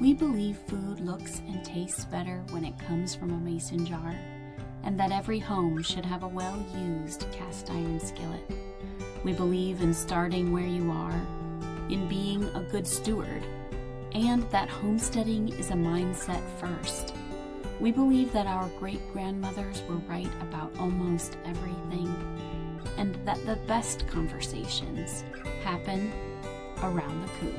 We believe food looks and tastes better when it comes from a mason jar, and that every home should have a well-used cast iron skillet. We believe in starting where you are, in being a good steward, and that homesteading is a mindset first. We believe that our great-grandmothers were right about almost everything, and that the best conversations happen around the coop.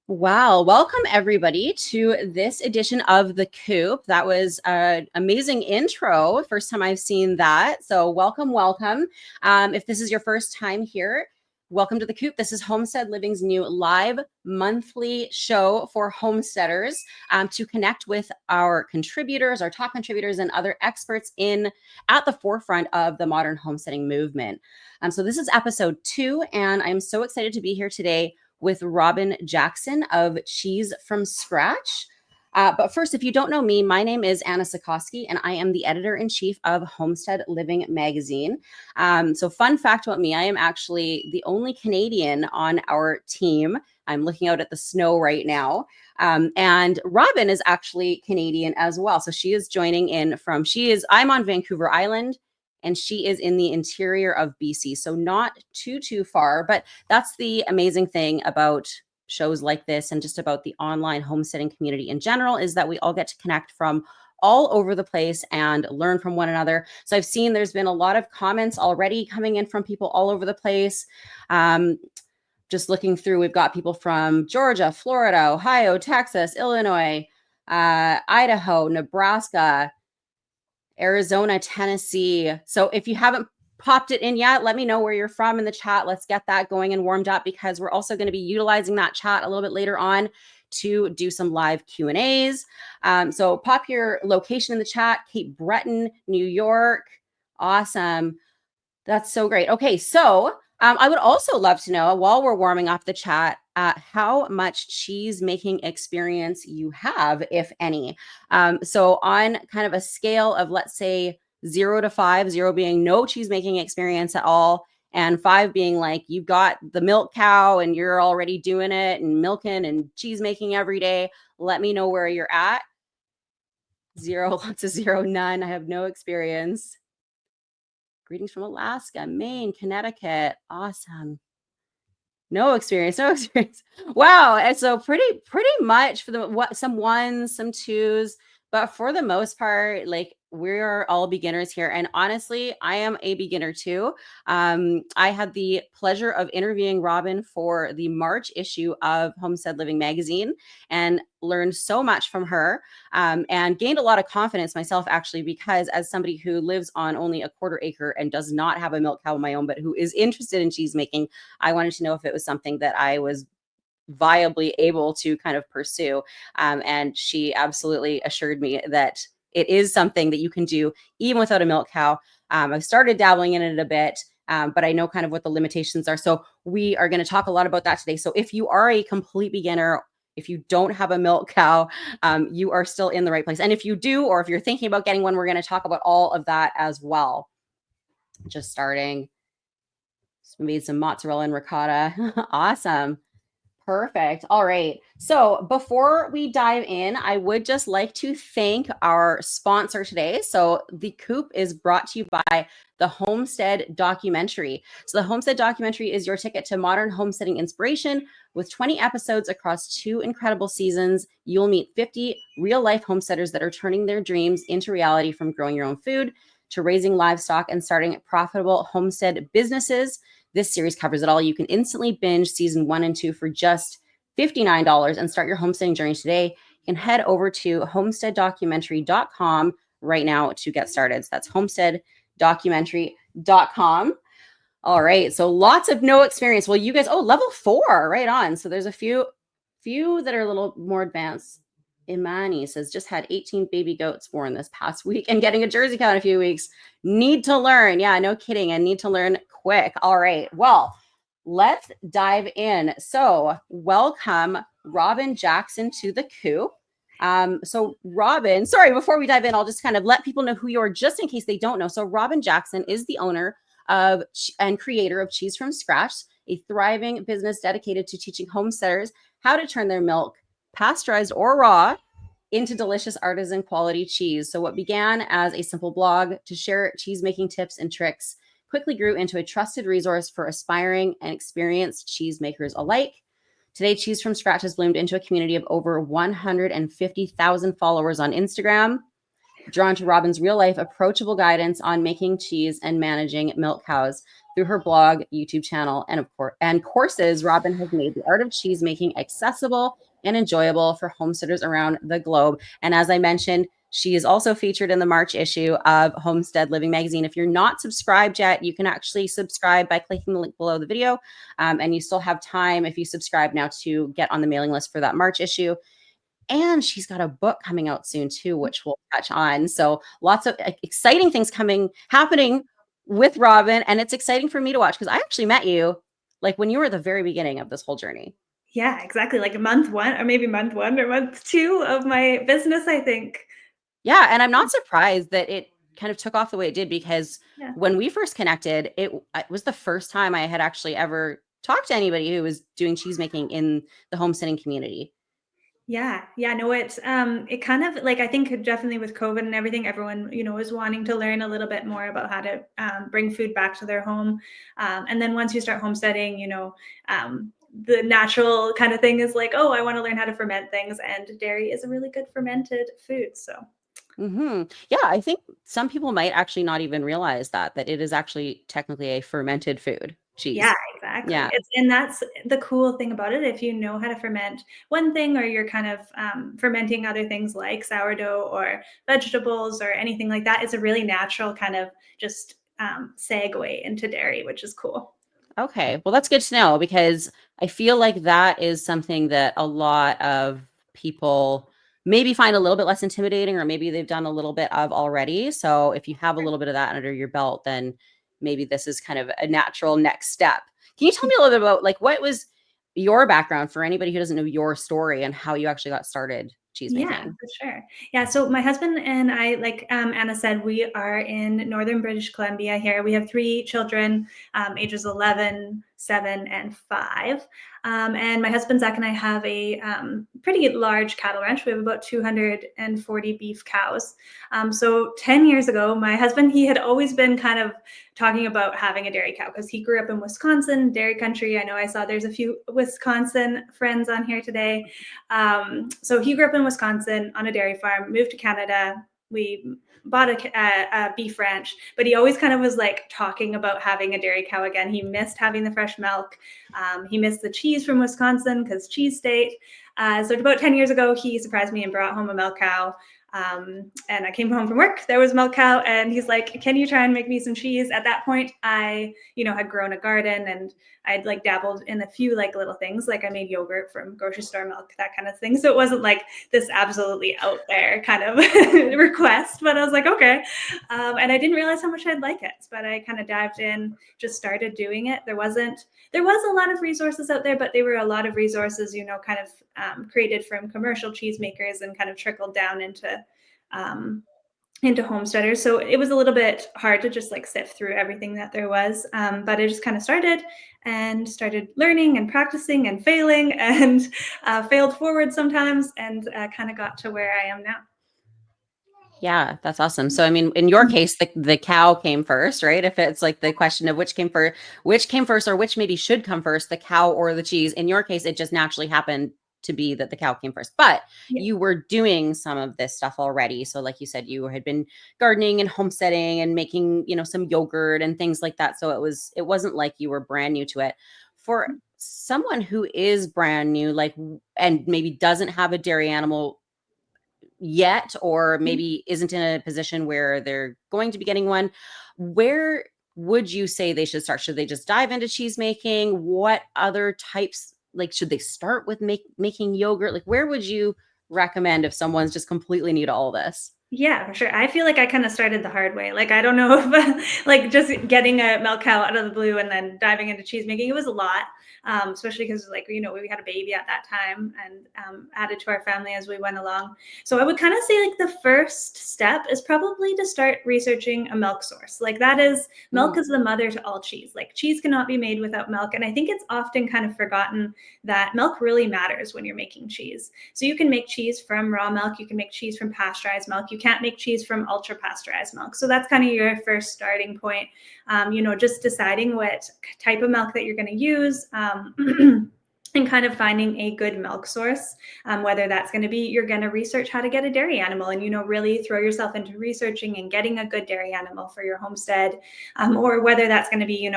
Wow. Welcome everybody to this edition of The Coop. That was an amazing intro. First time I've seen that. So welcome. If this is your first time here, welcome to The Coop. This is Homestead Living's new live monthly show for homesteaders to connect with our contributors, our top contributors, and other experts at the forefront of the modern homesteading movement. So this is episode 2, and I'm so excited to be here today with Robyn Jackson of Cheese from Scratch. But first, if you don't know me, my name is Anna Sikoski, and I am the editor-in-chief of Homestead Living magazine. So fun fact about me, I am actually the only Canadian on our team. I'm looking out at the snow right now. And Robyn is actually Canadian as well. So she is joining in I'm on Vancouver Island, and she is in the interior of BC. So not too far, but that's the amazing thing about shows like this and just about the online homesteading community in general, is that we all get to connect from all over the place and learn from one another. So I've seen there's been a lot of comments already coming in from people all over the place. Just looking through, we've got people from Georgia, Florida, Ohio, Texas, Illinois, Idaho, Nebraska, Arizona, Tennessee. So if you haven't popped it in yet, let me know where you're from in the chat. Let's get that going and warmed up, because we're also going to be utilizing that chat a little bit later on to do some live Q&As. So pop your location in the chat. Cape Breton, New York. Awesome. That's so great. Okay, so I would also love to know, while we're warming up the chat, how much cheese making experience you have, if any. So on kind of a scale of, let's say, 0 to 5, 0 being no cheese making experience at all, and 5 being like you've got the milk cow and you're already doing it and milking and cheese making every day, let me know where you're at. 0, lots of 0, none. I have no experience. Greetings from Alaska, Maine, Connecticut. Awesome. No experience. Wow. And so pretty much for some 1s, some 2s, but for the most part, like, we're all beginners here. And honestly, I am a beginner too. I had the pleasure of interviewing Robyn for the March issue of Homestead Living magazine and learned so much from her, and gained a lot of confidence myself, actually, because as somebody who lives on only a 1/4 acre and does not have a milk cow of my own, but who is interested in cheese making, I wanted to know if it was something that I was viably able to kind of pursue. And she absolutely assured me that it is something that you can do even without a milk cow. I've started dabbling in it a bit, but I know kind of what the limitations are. So we are going to talk a lot about that today. So if you are a complete beginner, if you don't have a milk cow, you are still in the right place. And if you do, or if you're thinking about getting one, we're going to talk about all of that as well. Just starting. Made some mozzarella and ricotta. Awesome. Perfect. All right. So before we dive in, I would just like to thank our sponsor today. So the Coop is brought to you by the Homestead Documentary. So the Homestead Documentary is your ticket to modern homesteading inspiration. With 20 episodes across 2 incredible seasons, you'll meet 50 real-life homesteaders that are turning their dreams into reality, from growing your own food to raising livestock and starting profitable homestead businesses. This series covers it all. You can instantly binge season 1 and 2 for just $59 and start your homesteading journey today. You can head over to homesteaddocumentary.com right now to get started. So that's homesteaddocumentary.com. All right. So lots of no experience. Well, you guys, level 4, right on. So there's a few that are a little more advanced. Imani says, just had 18 baby goats born this past week and getting a Jersey cow in a few weeks. Need to learn. Yeah, no kidding. I need to learn quick. All right. Well, let's dive in. So welcome Robyn Jackson to the Coop. So Robyn, sorry, before we dive in, I'll just kind of let people know who you are, just in case they don't know. So Robyn Jackson is the owner and creator of Cheese from Scratch, a thriving business dedicated to teaching homesteaders how to turn their milk, pasteurized or raw, into delicious artisan quality cheese. So what began as a simple blog to share cheese making tips and tricks quickly grew into a trusted resource for aspiring and experienced cheesemakers alike. Today, Cheese from Scratch has bloomed into a community of over 150,000 followers on Instagram, drawn to Robyn's real-life, approachable guidance on making cheese and managing milk cows. Through her blog, YouTube channel, and courses, Robyn has made the art of cheese making accessible and enjoyable for homesteaders around the globe. And as I mentioned, she is also featured in the March issue of Homestead Living magazine. If you're not subscribed yet, you can actually subscribe by clicking the link below the video. And you still have time, if you subscribe now, to get on the mailing list for that March issue. And she's got a book coming out soon too, which we'll touch on. So lots of exciting things happening with Robyn. And it's exciting for me to watch because I actually met you like when you were at the very beginning of this whole journey. Yeah, exactly. Like month 1 or maybe month 1 or month 2 of my business, I think. Yeah. And I'm not surprised that it kind of took off the way it did, because when we first connected, it was the first time I had actually ever talked to anybody who was doing cheesemaking in the homesteading community. Yeah. No, it kind of like, I think definitely with COVID and everything, everyone, is wanting to learn a little bit more about how to bring food back to their home. And then once you start homesteading, the natural kind of thing is like, oh, I want to learn how to ferment things. And dairy is a really good fermented food. So. Yeah, I think some people might actually not even realize that it is actually technically a fermented food, cheese. Yeah, exactly. Yeah. And that's the cool thing about it. If you know how to ferment one thing, or you're kind of fermenting other things like sourdough or vegetables or anything like that, it's a really natural kind of just segue into dairy, which is cool. Okay. Well, that's good to know, because I feel like that is something that a lot of people maybe find a little bit less intimidating, or maybe they've done a little bit of already. So if you have a little bit of that under your belt, then maybe this is kind of a natural next step. Can you tell me a little bit about like what was your background for anybody who doesn't know your story and how you actually got started cheese making? Yeah, for sure. Yeah, so my husband and I, like Anna said, we are in northern British Columbia here. We have 3 children, ages 11, 7, and 5. And my husband, Zach, and I have a pretty large cattle ranch. We have about 240 beef cows. So 10 years ago, my husband, he had always been kind of talking about having a dairy cow because he grew up in Wisconsin, dairy country. I know I saw there's a few Wisconsin friends on here today. So he grew up in Wisconsin on a dairy farm, moved to Canada. We bought a beef ranch, but he always kind of was like talking about having a dairy cow again. He missed having the fresh milk. He missed the cheese from Wisconsin because cheese state. So about 10 years ago, he surprised me and brought home a milk cow. And I came home from work, there was a milk cow, and he's like, can you try and make me some cheese? At that point, I, had grown a garden, and I'd like dabbled in a few like little things, like I made yogurt from grocery store milk, that kind of thing. So it wasn't like this absolutely out there kind of request, but I was like, okay. And I didn't realize how much I'd like it, but I kind of dived in, just started doing it. There was a lot of resources out there, but they were a lot of resources, kind of created from commercial cheesemakers and kind of trickled down into homesteaders. So it was a little bit hard to just like sift through everything that there was. But I just kind of started learning and practicing and failing and failed forward sometimes, and kind of got to where I am now. Yeah, that's awesome. So, I mean, in your case, the cow came first, right? If it's like the question of which came first, or which maybe should come first, the cow or the cheese. In your case, it just naturally happened to be that the cow came first, but you were doing some of this stuff already. So like you said, you had been gardening and homesteading and making, some yogurt and things like that. So it wasn't like you were brand new to it. For someone who is brand new, like, and maybe doesn't have a dairy animal yet, or maybe isn't in a position where they're going to be getting one, where would you say they should start? Should they just dive into cheese making? What other types, like, should they start with making yogurt? Like, where would you recommend if someone's just completely new to all this? Yeah, for sure. I feel like I kind of started the hard way. Like, I don't know if like just getting a milk cow out of the blue and then diving into cheese making, it was a lot. Especially because like, we had a baby at that time and added to our family as we went along. So I would kind of say like the first step is probably to start researching a milk source. Like that is, milk Mm. is the mother to all cheese. Like cheese cannot be made without milk. And I think it's often kind of forgotten that milk really matters when you're making cheese. So you can make cheese from raw milk, you can make cheese from pasteurized milk. You can't make cheese from ultra pasteurized milk. So that's kind of your first starting point. Just deciding what type of milk that you're going to use. And kind of finding a good milk source, whether that's going to be you're going to research how to get a dairy animal and really throw yourself into researching and getting a good dairy animal for your homestead, or whether that's going to be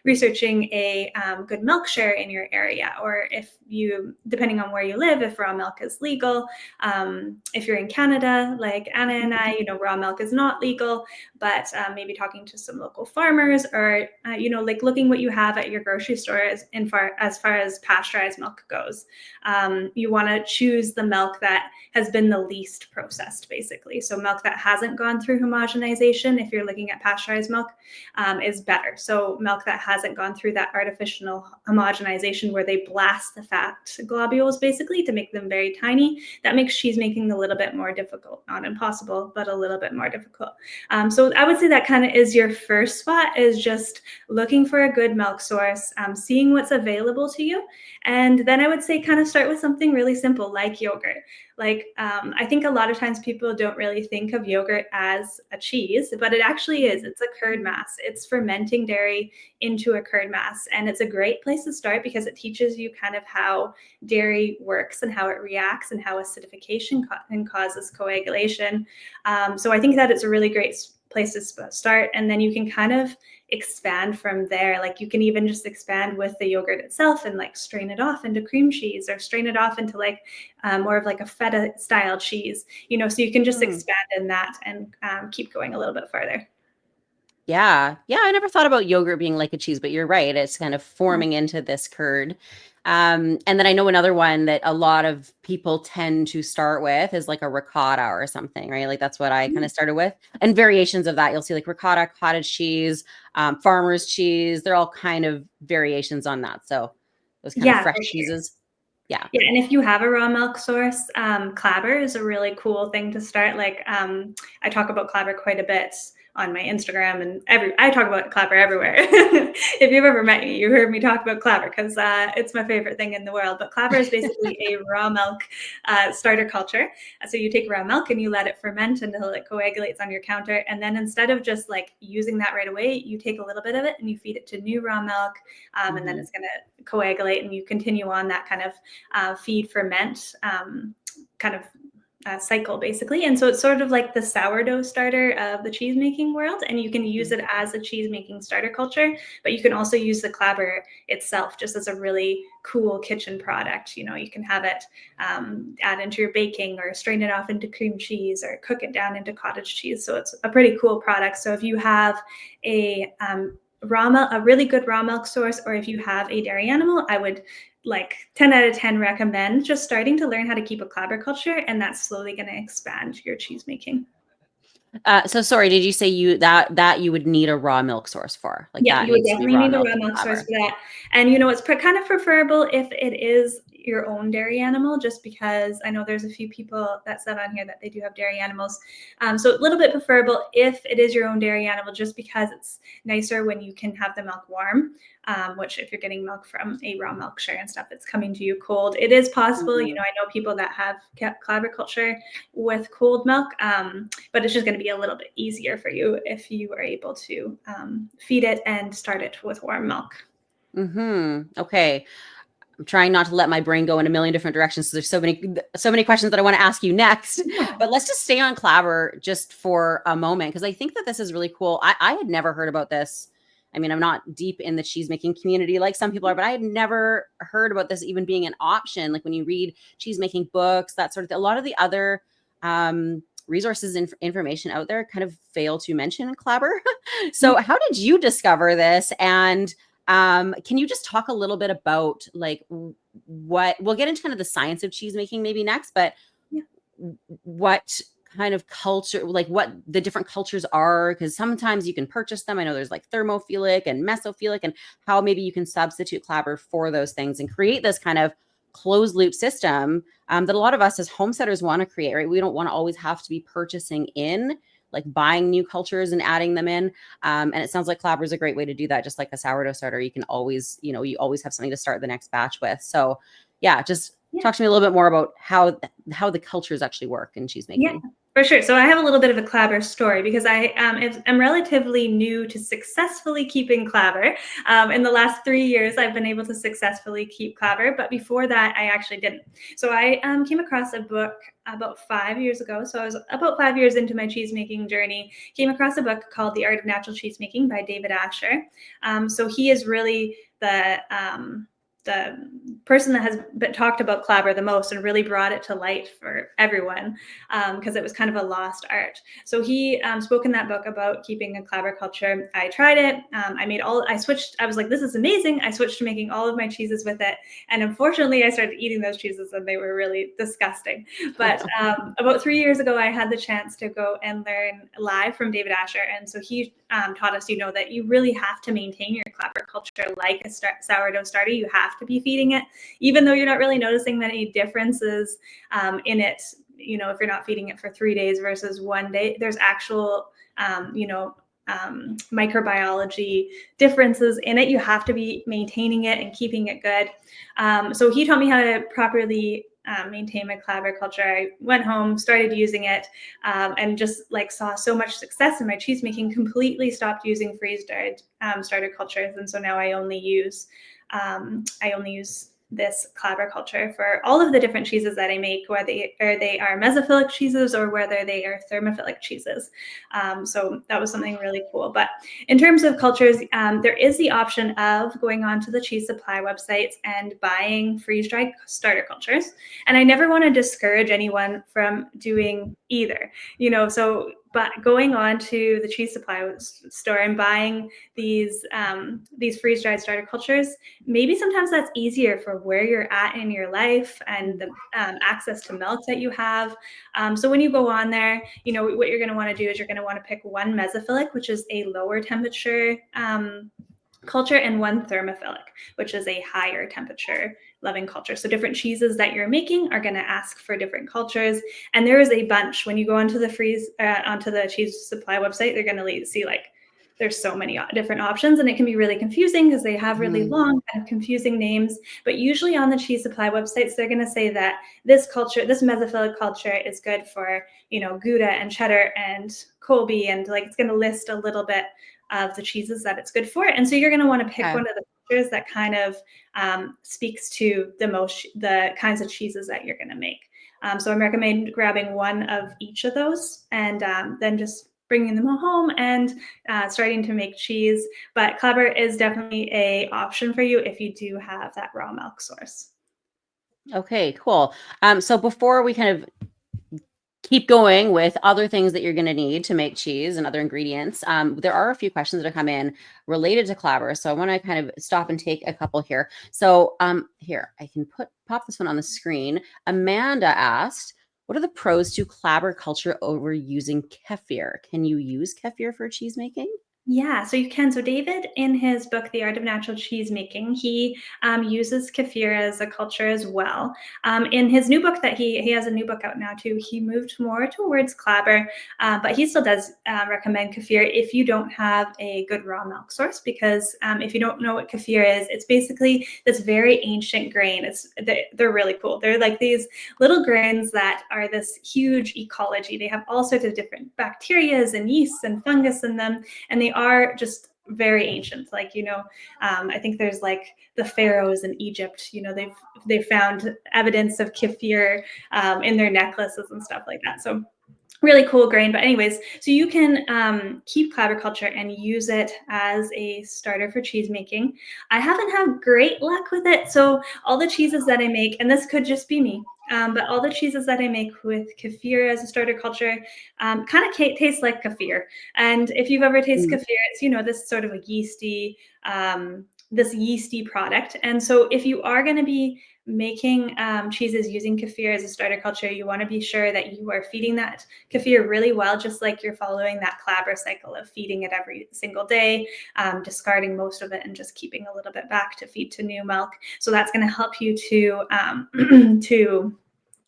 researching a good milk share in your area, or if you, depending on where you live, if raw milk is legal. If you're in Canada like Anna and I, raw milk is not legal, but maybe talking to some local farmers, or like looking what you have at your grocery store as far as pasteurized milk goes. You want to choose the milk that has been the least processed, basically. So milk that hasn't gone through homogenization, if you're looking at pasteurized milk, is better. So milk that hasn't gone through that artificial homogenization where they blast the fat globules basically to make them very tiny. That makes cheese making a little bit more difficult, not impossible, but a little bit more difficult. So I would say that kind of is your first spot, is just looking for a good milk source, seeing what's available to you. And then I would say kind of start with something really simple like yogurt. Like I think a lot of times people don't really think of yogurt as a cheese, but it actually is. It's a curd mass. It's fermenting dairy into a curd mass. And it's a great place to start because it teaches you kind of how dairy works and how it reacts and how acidification causes coagulation. So I think that it's a really great place to start. And then you can kind of expand from there. Like you can even just expand with the yogurt itself and like strain it off into cream cheese, or strain it off into like more of like a feta style cheese, so you can just expand in that and keep going a little bit further. Yeah. Yeah. I never thought about yogurt being like a cheese, but you're right. It's kind of forming into this curd. And then I know another one that a lot of people tend to start with is like a ricotta or something, right? Like that's what I kind of started with. And variations of that, you'll see like ricotta, cottage cheese, farmer's cheese. They're all kind of variations on that. So those kind of Yeah, fresh for sure. cheeses. Yeah. Yeah, and if you have a raw milk source, Clabber is a really cool thing to start. Like I talk about Clabber quite a bit on my Instagram, and I talk about Clabber everywhere. If you've ever met me, you heard me talk about Clabber because it's my favorite thing in the world. But Clabber is basically a raw milk starter culture. So you take raw milk and you let it ferment until it coagulates on your counter, and then instead of just like using that right away, you take a little bit of it and you feed it to new raw milk, and then it's going to coagulate, and you continue on that kind of feed ferment kind of cycle basically. And so it's sort of like the sourdough starter of the cheese making world, and you can use it as a cheese making starter culture, but you can also use the Clabber itself just as a really cool kitchen product. You can have it add into your baking, or strain it off into cream cheese, or cook it down into cottage cheese. So it's a pretty cool product. So if you have a really good raw milk source, or if you have a dairy animal, I would like 10 out of 10 recommend just starting to learn how to keep a Clabber culture, and that's slowly going to expand your cheese making. So sorry, did you say that you would need a raw milk source for? Like Yeah, that you would needs to be definitely raw need a milk raw and milk source Clabber. for that. And it's kind of preferable if it is your own dairy animal, just because I know there's a few people that said on here that they do have dairy animals. So a little bit preferable if it is your own dairy animal, just because it's nicer when you can have the milk warm. Which if you're getting milk from a raw milk share and stuff, it's coming to you cold. It is possible, I know people that have kept Clabber culture with cold milk, but it's just going to be a little bit easier for you if you are able to feed it and start it with warm milk. Okay. I'm trying not to let my brain go in a million different directions. So there's so many questions that I want to ask you next, but let's just stay on Clabber just for a moment, because I think that this is really cool. I had never heard about this. I mean, I'm not deep in the cheese making community like some people are, but I had never heard about this even being an option. Like when you read cheese making books, that sort of thing, a lot of the other resources and information out there kind of fail to mention Clabber. So how did you discover this? And can you just talk a little bit about like what we'll get into kind of the science of cheese making maybe next, but what kind of culture, like what the different cultures are, because sometimes you can purchase them. I know there's like thermophilic and mesophilic, and how maybe you can substitute Clabber for those things and create this kind of closed loop system that a lot of us as homesteaders want to create, right? We don't want to always have to be purchasing in, like buying new cultures and adding them in. And it sounds like Clabber is a great way to do that. Just like a sourdough starter, you can always, you know, you always have something to start the next batch with. So yeah, just talk to me a little bit more about how the cultures actually work in cheese making. Yeah, for sure. So I have a little bit of a Clabber story because I am relatively new to successfully keeping Clabber. In the last 3 years, I've been able to successfully keep Clabber, but before that, I actually didn't. So I came across a book about 5 years ago. So I was about 5 years into my cheese making journey, came across a book called The Art of Natural Cheesemaking by David Asher. So he is really the person that has been talked about Clabber the most and really brought it to light for everyone because it was kind of a lost art. So he spoke in that book about keeping a Clabber culture. I tried it. I switched. I was like, this is amazing. I switched to making all of my cheeses with it. And unfortunately, I started eating those cheeses and they were really disgusting. But about 3 years ago, I had the chance to go and learn live from David Asher. And so he taught us, that you really have to maintain your Clabber culture like a sourdough starter. You have to be feeding it, even though you're not really noticing many differences in it. If you're not feeding it for 3 days versus 1 day, there's actual, microbiology differences in it. You have to be maintaining it and keeping it good. So he taught me how to properly maintain my Clabber culture. I went home, started using it, and just saw so much success in my cheese making. Completely stopped using freeze-dried starter cultures, and so now I only use this Clabber culture for all of the different cheeses that I make, whether they are mesophilic cheeses or whether they are thermophilic cheeses. So that was something really cool. But in terms of cultures, there is the option of going onto the cheese supply websites and buying freeze-dried starter cultures. And I never want to discourage anyone from doing either, but going on to the cheese supply store and buying these freeze-dried starter cultures, maybe sometimes that's easier for where you're at in your life and the access to milk that you have. So when you go on there, what you're going to want to do is you're going to want to pick one mesophilic, which is a lower temperature culture, and one thermophilic, which is a higher temperature loving culture. So different cheeses that you're making are going to ask for different cultures. And there is a bunch. When you go onto the cheese supply website, they're going to see there's so many different options, and it can be really confusing because they have really long, kind of confusing names. But usually on the cheese supply websites, they're going to say that this mesophilic culture is good for, Gouda and cheddar and Colby, and it's going to list a little bit of the cheeses that it's good for. And so you're going to want to pick one of the cultures that kind of speaks to the kinds of cheeses that you're going to make. So I recommend grabbing one of each of those and then just bringing them home and starting to make cheese. But Clabber is definitely an option for you if you do have that raw milk source. Okay, cool. So before we kind of keep going with other things that you're going to need to make cheese and other ingredients, there are a few questions that have come in related to Clabber. So I want to kind of stop and take a couple here. So here, I can pop this one on the screen. Amanda asked, what are the pros to Clabber culture over using Kefir? Can you use Kefir for cheese making? Yeah, so you can. So David, in his book, The Art of Natural Cheesemaking, he uses Kefir as a culture as well. In his new book that he has a new book out now too, he moved more towards Clabber, but he still does recommend Kefir if you don't have a good raw milk source, because if you don't know what Kefir is, it's basically this very ancient grain. They're really cool. They're like these little grains that are this huge ecology. They have all sorts of different bacterias and yeasts and fungus in them, and they are just very ancient. I think there's the pharaohs in Egypt, they've found evidence of Kefir in their necklaces and stuff like that. So really cool grain. But anyways, so you can keep Clabber culture and use it as a starter for cheese making. I haven't had great luck with it. So all the cheeses that I make, and this could just be me, but all the cheeses that I make with Kefir as a starter culture kind of taste like Kefir. And if you've ever tasted Kefir, it's, this sort of a yeasty, this yeasty product. And so if you are going to be making cheeses using kefir as a starter culture, you want to be sure that you are feeding that kefir really well, just like you're following that Clabber cycle of feeding it every single day, discarding most of it and just keeping a little bit back to feed to new milk. So that's going to help you to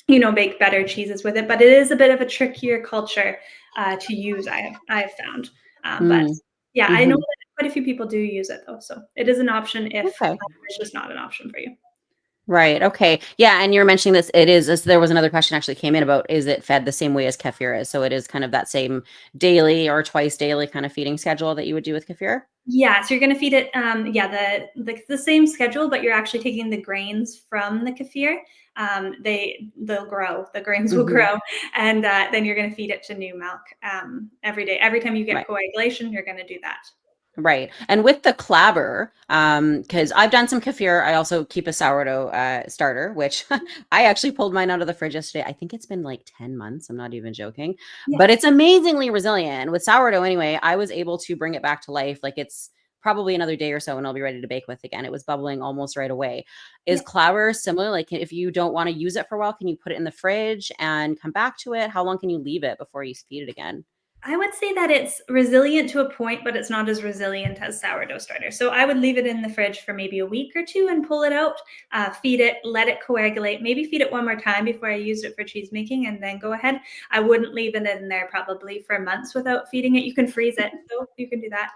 to bake better cheeses with it. But it is a bit of a trickier culture to use, I've found. But yeah, I know that quite a few people do use it though. So it is an option if it's just not an option for you. Right. Okay. Yeah. And you're mentioning this. It is. There was another question actually came in about, is it fed the same way as kefir is? So it is kind of that same daily or twice daily kind of feeding schedule that you would do with kefir? Yeah. So you're going to feed it, the same schedule, but you're actually taking the grains from the kefir. They'll grow, the grains will grow, and then you're going to feed it to new milk every day. Every time you get coagulation, you're going to do that. Right. And with the Clabber, because I've done some kefir, I also keep a sourdough starter, which I actually pulled mine out of the fridge yesterday. I think it's been like 10 months. I'm not even joking, but it's amazingly resilient. With sourdough anyway, I was able to bring it back to life. Like it's probably another day or so and I'll be ready to bake with again. It was bubbling almost right away. Is Clabber similar? Like if you don't want to use it for a while, can you put it in the fridge and come back to it? How long can you leave it before you feed it again? I would say that it's resilient to a point, but it's not as resilient as sourdough starter. So I would leave it in the fridge for maybe a week or two and pull it out, feed it, let it coagulate, maybe feed it one more time before I used it for cheese making, and then go ahead. I wouldn't leave it in there probably for months without feeding it. You can freeze it, so you can do that.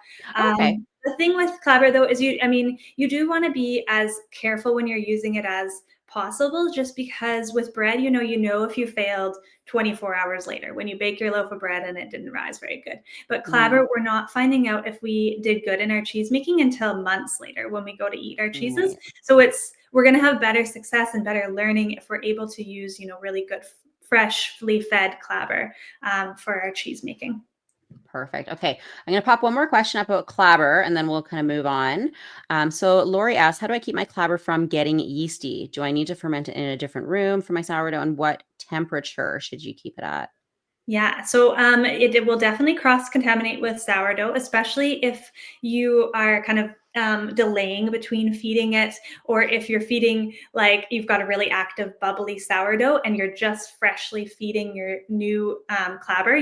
Okay. The thing with Clabber though is you do want to be as careful when you're using it as possible, just because with bread, you know if you failed 24 hours later when you bake your loaf of bread and it didn't rise very good. But Clabber, we're not finding out if we did good in our cheese making until months later when we go to eat our cheeses. So we're going to have better success and better learning if we're able to use really good freshly fed Clabber for our cheese making. Perfect. Okay. I'm going to pop one more question up about Clabber and then we'll kind of move on. So Lori asked, how do I keep my Clabber from getting yeasty? Do I need to ferment it in a different room for my sourdough? And what temperature should you keep it at? Yeah, so it will definitely cross-contaminate with sourdough, especially if you are kind of delaying between feeding it, or if you're feeding like you've got a really active bubbly sourdough and you're just freshly feeding your new Clabber,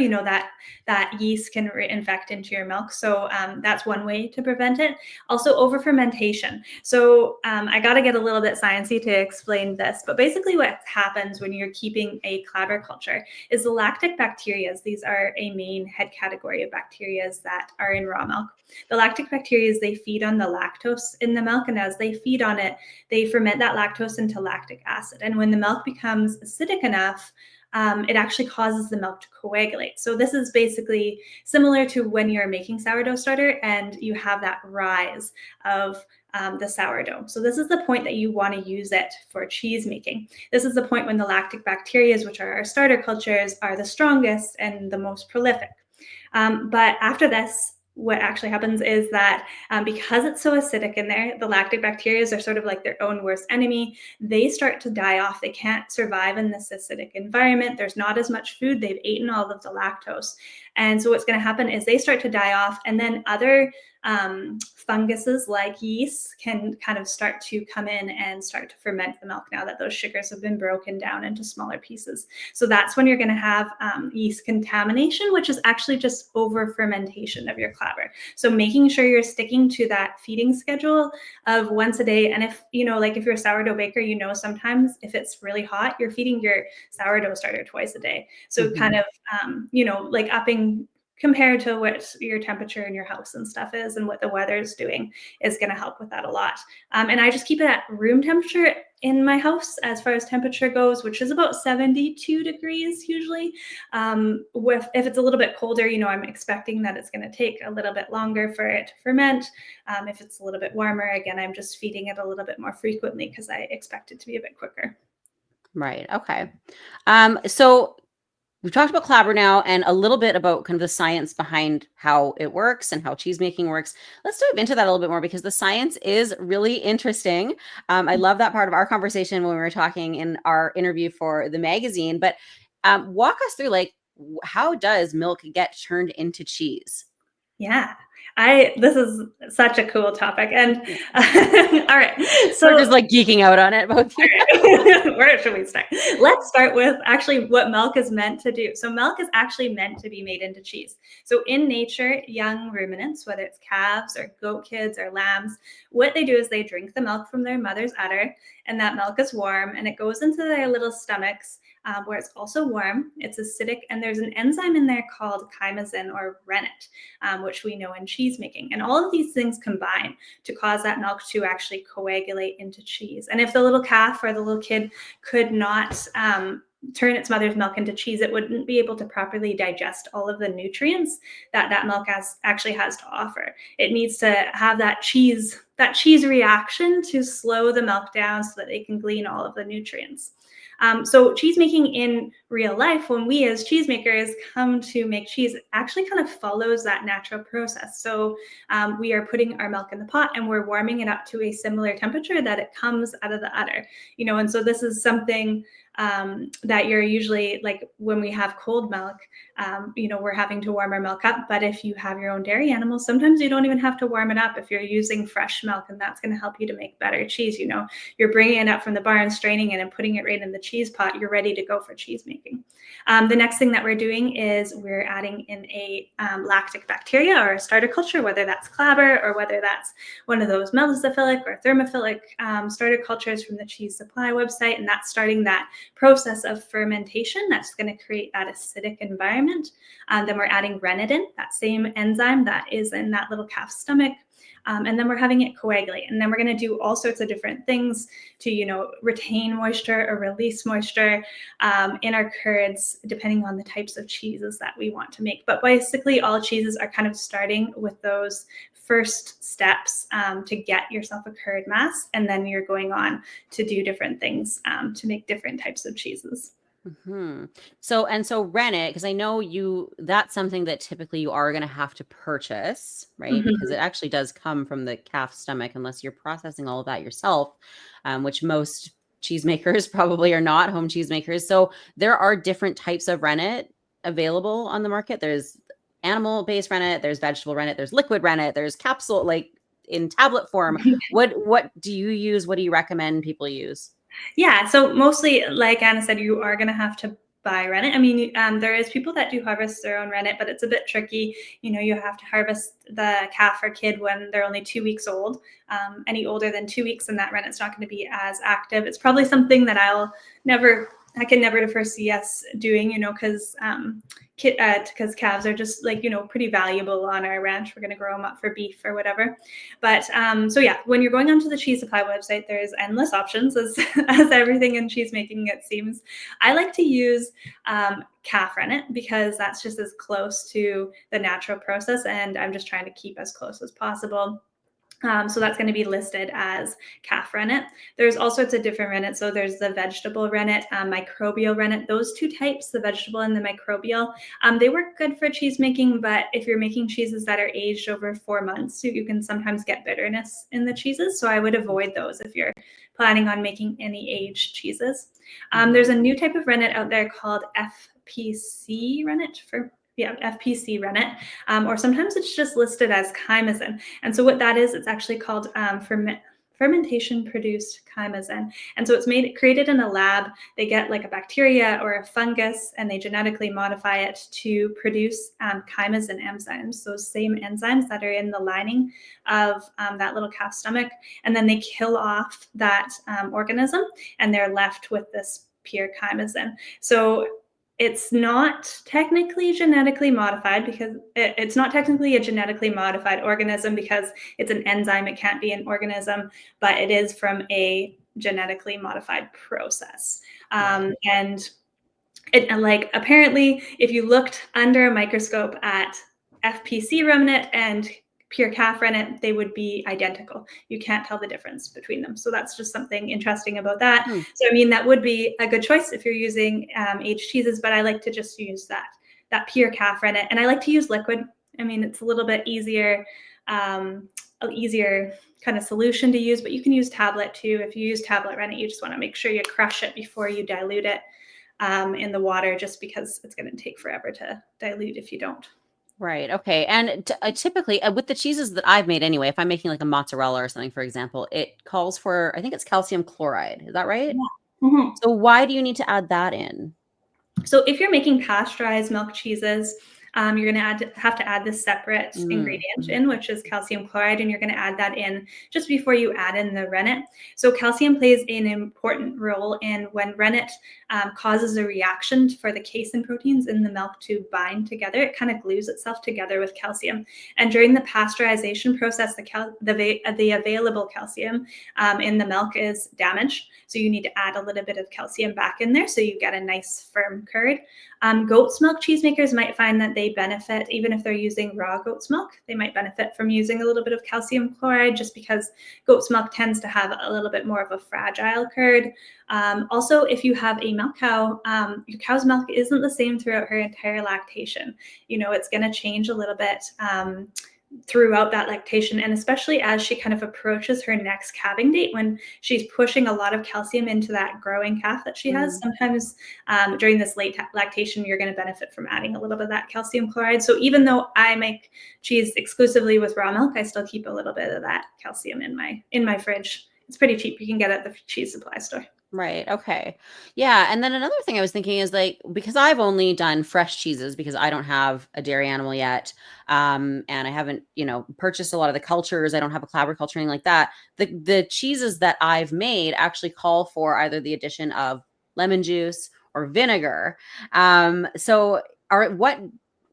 that yeast can infect into your milk. So that's one way to prevent it. Also, over fermentation. So I got to get a little bit sciencey to explain this, but basically what happens when you're keeping a Clabber culture is the lactic bacteria. These are a main head category of bacteria that are in raw milk. The lactic bacteria, they feed on the lactose in the milk, and as they feed on it, they ferment that lactose into lactic acid. And when the milk becomes acidic enough, it actually causes the milk to coagulate. So this is basically similar to when you're making sourdough starter and you have that rise of the sourdough. So this is the point that you want to use it for cheese making. This is the point when the lactic bacteria, which are our starter cultures, are the strongest and the most prolific. But after this, what actually happens is that because it's so acidic in there, the lactic bacteria are sort of like their own worst enemy. They start to die off. They can't survive in this acidic environment. There's not as much food. They've eaten all of the lactose. And so what's going to happen is they start to die off, and then other funguses like yeast can kind of start to come in and start to ferment the milk now that those sugars have been broken down into smaller pieces. So that's when you're going to have yeast contamination, which is actually just over fermentation of your Clabber. So making sure you're sticking to that feeding schedule of once a day. And if, like if you're a sourdough baker, sometimes if it's really hot, you're feeding your sourdough starter twice a day. So kind of, like upping compared to what your temperature in your house and stuff is and what the weather is doing is going to help with that a lot. And I just keep it at room temperature in my house as far as temperature goes, which is about 72 degrees usually. If it's a little bit colder, I'm expecting that it's going to take a little bit longer for it to ferment. If it's a little bit warmer, again, I'm just feeding it a little bit more frequently because I expect it to be a bit quicker. Right. Okay. So we've talked about Clabber now and a little bit about kind of the science behind how it works and how cheese making works. Let's dive into that a little bit more because the science is really interesting. I love that part of our conversation when we were talking in our interview for the magazine, but walk us through how does milk get turned into cheese? Yeah. This is such a cool topic. And Yeah. all right. So We're just like geeking out on it, both you. where should we start? Let's start with actually what milk is meant to do. So milk is actually meant to be made into cheese. So in nature, young ruminants, whether it's calves or goat kids or lambs, what they do is they drink the milk from their mother's udder, and that milk is warm and it goes into their little stomachs, where it's also warm. It's acidic, and there's an enzyme in there called chymosin or rennet, which we know in cheese making. And all of these things combine to cause that milk to actually coagulate into cheese. And if the little calf or the little kid could not turn its mother's milk into cheese, it wouldn't be able to properly digest all of the nutrients that that milk actually has to offer. It needs to have that cheese reaction to slow the milk down so that they can glean all of the nutrients. So cheese making in real life, when we as cheesemakers come to make cheese, actually kind of follows that natural process. So we are putting our milk in the pot and we're warming it up to a similar temperature that it comes out of the udder, and so this is something that you're usually, like when we have cold milk, we're having to warm our milk up. But if you have your own dairy animals, sometimes you don't even have to warm it up if you're using fresh milk, and that's going to help you to make better cheese. You're bringing it up from the barn, straining it and putting it right in the cheese pot. You're ready to go for cheese making. The next thing that we're doing is we're adding in a lactic bacteria or a starter culture, whether that's Clabber or whether that's one of those mesophilic or thermophilic starter cultures from the cheese supply website. And that's starting that process of fermentation that's going to create that acidic environment. Then we're adding rennet in, that same enzyme that is in that little calf's stomach. And then we're having it coagulate. And then we're going to do all sorts of different things to, retain moisture or release moisture in our curds, depending on the types of cheeses that we want to make. But basically, all cheeses are kind of starting with those first steps to get yourself a curd mass. And then you're going on to do different things to make different types of cheeses. Mm-hmm. So rennet, because I know that's something that typically you are going to have to purchase, right? Mm-hmm. Because it actually does come from the calf's stomach, unless you're processing all of that yourself, which most cheesemakers probably are not home cheesemakers. So there are different types of rennet available on the market. There's animal-based rennet, there's vegetable rennet, there's liquid rennet, there's capsule, like in tablet form. What do you use? What do you recommend people use? Yeah, so mostly, like Anna said, you are going to have to buy rennet. I mean, there is people that do harvest their own rennet, but it's a bit tricky. You have to harvest the calf or kid when they're only 2 weeks old. Any older than 2 weeks, and that rennet's not going to be as active. It's probably something that I can never foresee us doing, because calves are just pretty valuable on our ranch. We're going to grow them up for beef or whatever. But so yeah, when you're going onto the cheese supply website, there's endless options as everything in cheese making, it seems. I like to use calf rennet because that's just as close to the natural process, and I'm just trying to keep as close as possible. So that's going to be listed as calf rennet. There's all sorts of different rennet. So there's the vegetable rennet, microbial rennet. Those two types, the vegetable and the microbial, they work good for cheese making. But if you're making cheeses that are aged over 4 months, you can sometimes get bitterness in the cheeses. So I would avoid those if you're planning on making any aged cheeses. There's a new type of rennet out there called FPC rennet FPC rennet, or sometimes it's just listed as chymosin. And so what that is, it's actually called fermentation-produced chymosin. And so it's created in a lab. They get like a bacteria or a fungus, and they genetically modify it to produce chymosin enzymes, those same enzymes that are in the lining of that little calf's stomach. And then they kill off that organism, and they're left with this pure chymosin. So it's not technically genetically modified because it's not technically a genetically modified organism because it's an enzyme. It can't be an organism, but it is from a genetically modified process. And apparently, if you looked under a microscope at FPC rennet and pure calf rennet, they would be identical. You can't tell the difference between them. So that's just something interesting about that. So, I mean, that would be a good choice if you're using aged cheeses, but I like to just use that pure calf rennet. And I like to use liquid. I mean, it's a little bit easier kind of solution to use, but you can use tablet too. If you use tablet rennet, you just want to make sure you crush it before you dilute it in the water, just because it's going to take forever to dilute if you don't. Right. Okay. And typically with the cheeses that I've made anyway, if I'm making like a mozzarella or something, for example, it calls for, I think it's calcium chloride. Is that right? Yeah. Mhm. So why do you need to add that in? So if you're making pasteurized milk cheeses, you're going to have to add this separate Mm, ingredient mhm, in, which is calcium chloride, and you're going to add that in just before you add in the rennet. So calcium plays an important role in when rennet causes a reaction for the casein proteins in the milk to bind together. It kind of glues itself together with calcium, and during the pasteurization process, the available calcium in the milk is damaged. So you need to add a little bit of calcium back in there so you get a nice firm curd. Goat's milk cheesemakers might find that they benefit, even if they're using raw goat's milk, they might benefit from using a little bit of calcium chloride just because goat's milk tends to have a little bit more of a fragile curd. Also, if you have a milk cow, your cow's milk isn't the same throughout her entire lactation. It's going to change a little bit. Throughout that lactation, and especially as she kind of approaches her next calving date, when she's pushing a lot of calcium into that growing calf that she has. mm. Sometimes during this late lactation, you're going to benefit from adding a little bit of that calcium chloride. So even though I make cheese exclusively with raw milk, I still keep a little bit of that calcium in my fridge. It's pretty cheap. You can get it at the cheese supply store. Right. Okay. Yeah. And then another thing I was thinking is like, because I've only done fresh cheeses because I don't have a dairy animal yet. And I haven't, purchased a lot of the cultures. I don't have a Clabber culture, anything like that. The cheeses that I've made actually call for either the addition of lemon juice or vinegar. So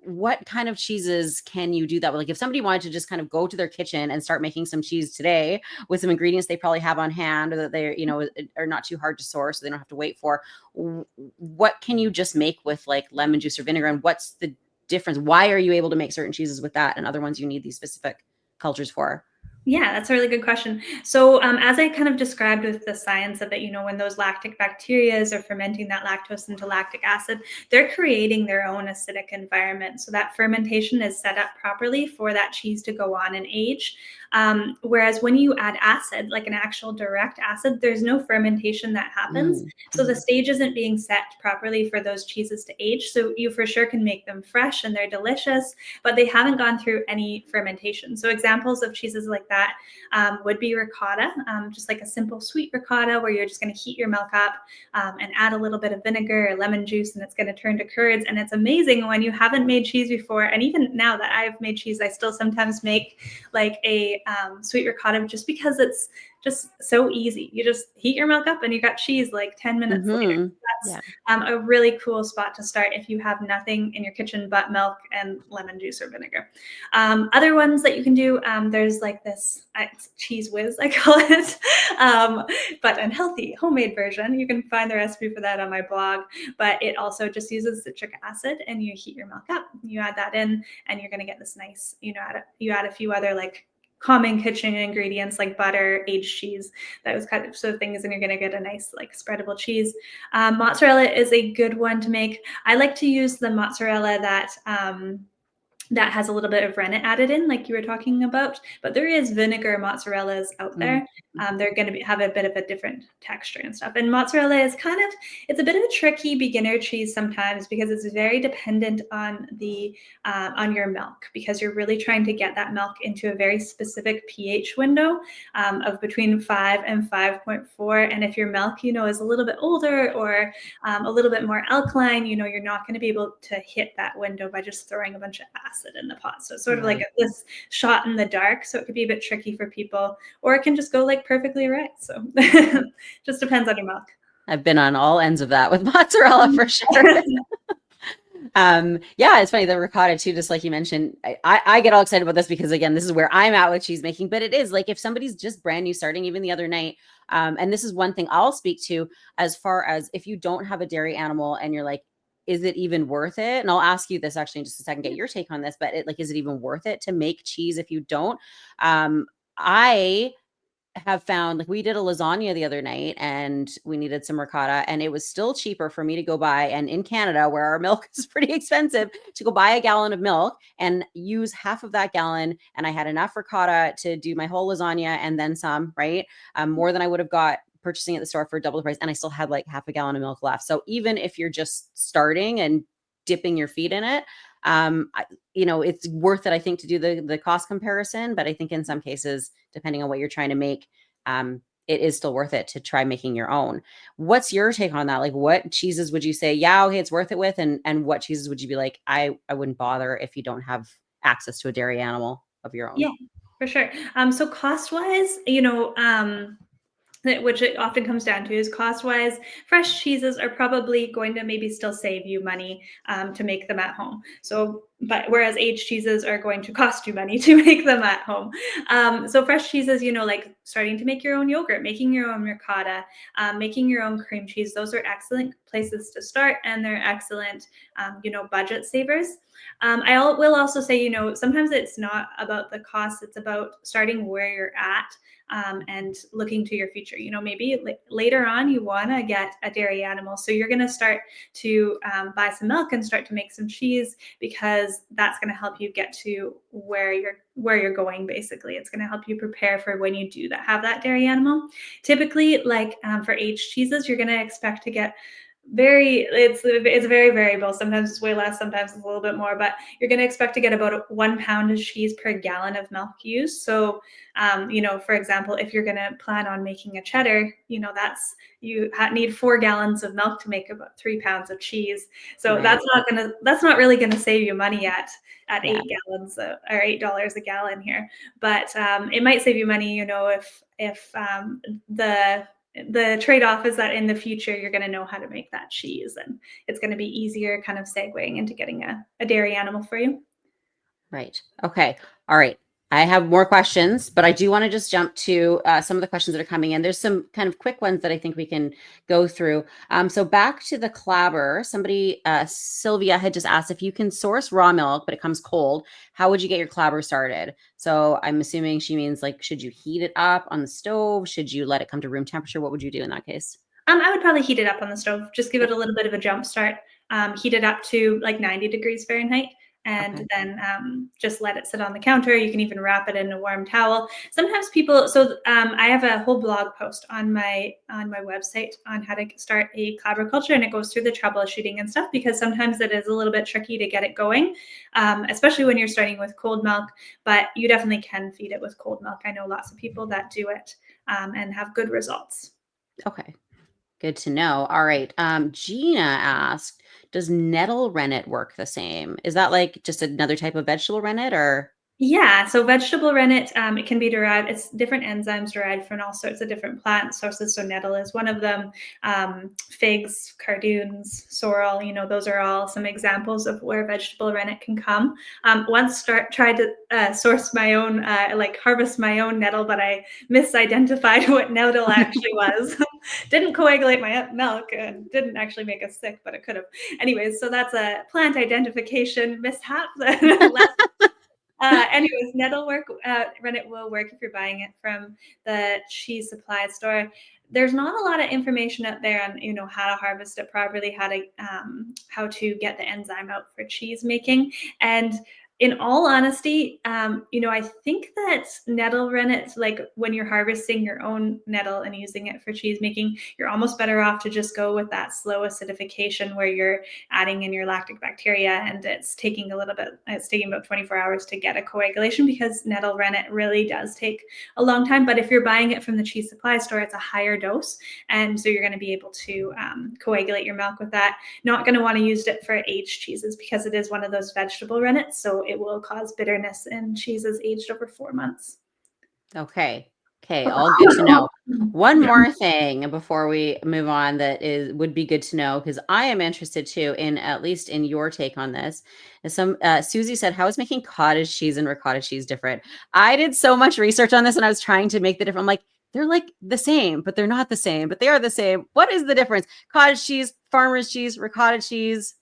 what kind of cheeses can you do that with? Like if somebody wanted to just kind of go to their kitchen and start making some cheese today, with some ingredients they probably have on hand or that they're, are not too hard to source, so they don't have to wait for. What can you just make with like lemon juice or vinegar? And what's the difference? Why are you able to make certain cheeses with that and other ones you need these specific cultures for? Yeah, that's a really good question. So, as I kind of described with the science of it, when those lactic bacteria are fermenting that lactose into lactic acid, they're creating their own acidic environment. So that fermentation is set up properly for that cheese to go on and age. Whereas when you add acid, like an actual direct acid, there's no fermentation that happens. Mm, So the mhm. stage isn't being set properly for those cheeses to age. So you for sure can make them fresh and they're delicious, but they haven't gone through any fermentation. So examples of cheeses like that would be ricotta, just like a simple sweet ricotta where you're just going to heat your milk up and add a little bit of vinegar or lemon juice, and it's going to turn to curds. And it's amazing when you haven't made cheese before. And even now that I've made cheese, I still sometimes make like a sweet ricotta just because it's just so easy. You just heat your milk up and you got cheese like 10 minutes later. Mhm. That's Yeah. a really cool spot to start if you have nothing in your kitchen but milk and lemon juice or vinegar. Other ones that you can do, there's like this cheese whiz, I call it, but unhealthy homemade version. You can find the recipe for that on my blog, but it also just uses citric acid, and you heat your milk up. You add that in, and you're going to get this nice, you add a few other like common kitchen ingredients like butter, aged cheese, those kind of sort of things, and you're going to get a nice like spreadable cheese. Mozzarella is a good one to make. I like to use the mozzarella that has a little bit of rennet added in, like you were talking about. But there is vinegar mozzarellas out Mm, there. They're going to have a bit of a different texture and stuff. And mozzarella is it's a bit of a tricky beginner cheese sometimes because it's very dependent on on your milk, because you're really trying to get that milk into a very specific pH window of between 5 and 5.4. And if your milk, is a little bit older or a little bit more alkaline, you're not going to be able to hit that window by just throwing a bunch of acid in the pot. So it's sort of like right. this shot in the dark. So it could be a bit tricky for people, or it can just go like perfectly right. So just depends on your milk. I've been on all ends of that with mozzarella for sure. Yeah, it's funny, the ricotta too, just like you mentioned. I get all excited about this because again, this is where I'm at with cheese making. But it is like if somebody's just brand new starting, even the other night, and this is one thing I'll speak to as far as if you don't have a dairy animal and you're like, is it even worth it? And I'll ask you this actually in just a second, get your take on this, but is it even worth it to make cheese if you don't? I have found, like, we did a lasagna the other night and we needed some ricotta, and it was still cheaper for me to go buy, and in Canada where our milk is pretty expensive, to go buy a gallon of milk and use half of that gallon, and I had enough ricotta to do my whole lasagna and then some, right? More than I would have got purchasing at the store for double the price, and I still had like half a gallon of milk left. So even if you're just starting and dipping your feet in it, It's worth it, I think, to do the cost comparison, but I think in some cases, depending on what you're trying to make, it is still worth it to try making your own. What's your take on that? Like, what cheeses would you say, yeah, okay, it's worth it with? And what cheeses would you be like, I wouldn't bother if you don't have access to a dairy animal of your own? Yeah, for sure. So cost wise, which it often comes down to is cost wise, fresh cheeses are probably going to maybe still save you money to make them at home. So, but whereas aged cheeses are going to cost you money to make them at home. So fresh cheeses, like starting to make your own yogurt, making your own ricotta, making your own cream cheese, those are excellent places to start, and they're excellent, budget savers. I will also say, sometimes it's not about the cost, it's about starting where you're at. And looking to your future, maybe later on you want to get a dairy animal. So you're going to start to buy some milk and start to make some cheese, because that's going to help you get to where you're going. Basically, it's going to help you prepare for when you do have that dairy animal. Typically, for aged cheeses, you're going to expect to get it's very variable. Sometimes it's way less, sometimes it's a little bit more, but you're going to expect to get about 1 pound of cheese per gallon of milk used. So, for example, if you're going to plan on making a cheddar, you need 4 gallons of milk to make about 3 pounds of cheese. So Right. that's not really going to save you money at 8 gallons or $8 a gallon here. But it might save you money, if the trade-off is that in the future, you're going to know how to make that cheese, and it's going to be easier kind of segueing into getting a dairy animal for you. Right. Okay. All right. I have more questions, but I do want to just jump to some of the questions that are coming in. There's some kind of quick ones that I think we can go through. So back to the Clabber, somebody, Sylvia had just asked if you can source raw milk, but it comes cold. How would you get your Clabber started? So I'm assuming she means should you heat it up on the stove? Should you let it come to room temperature? What would you do in that case? I would probably heat it up on the stove. Just give it a little bit of a jump start. Heat it up to 90 degrees Fahrenheit. And then just let it sit on the counter. You can even wrap it in a warm towel. Sometimes people, I have a whole blog post on my website on how to start a Clabber culture, and it goes through the troubleshooting and stuff, because sometimes it is a little bit tricky to get it going, especially when you're starting with cold milk, but you definitely can feed it with cold milk. I know lots of people that do it and have good results. Okay. Good to know. All right. Gina asked, does nettle rennet work the same? Is that just another type of vegetable rennet, or? Yeah, so vegetable rennet, it can be derived, it's different enzymes derived from all sorts of different plant sources. So nettle is one of them, figs, cardoons, sorrel, those are all some examples of where vegetable rennet can come. Once tried to source my own, harvest my own nettle, but I misidentified what nettle actually was. Didn't coagulate my milk and didn't actually make us sick, but it could have. Anyways, so that's a plant identification mishap. Anyways, nettle rennet will work if you're buying it from the cheese supply store. There's not a lot of information out there on, how to harvest it properly, how to get the enzyme out for cheese making. And in all honesty, I think that nettle rennet, when you're harvesting your own nettle and using it for cheese making, you're almost better off to just go with that slow acidification where you're adding in your lactic bacteria, and it's taking about 24 hours to get a coagulation, because nettle rennet really does take a long time. But if you're buying it from the cheese supply store, it's a higher dose, and so you're going to be able to coagulate your milk with that. Not going to want to use it for aged cheeses, because it is one of those vegetable rennets, so it will cause bitterness in cheeses aged over 4 months. Okay. All good to know. One more thing before we move on that would be good to know, because I am interested too in, at least in your take on this. Susie said, how is making cottage cheese and ricotta cheese different? I did so much research on this, and I was trying to make the difference. I'm like, they're the same, but they're not the same, but they are the same. What is the difference? Cottage cheese, farmer's cheese, ricotta cheese.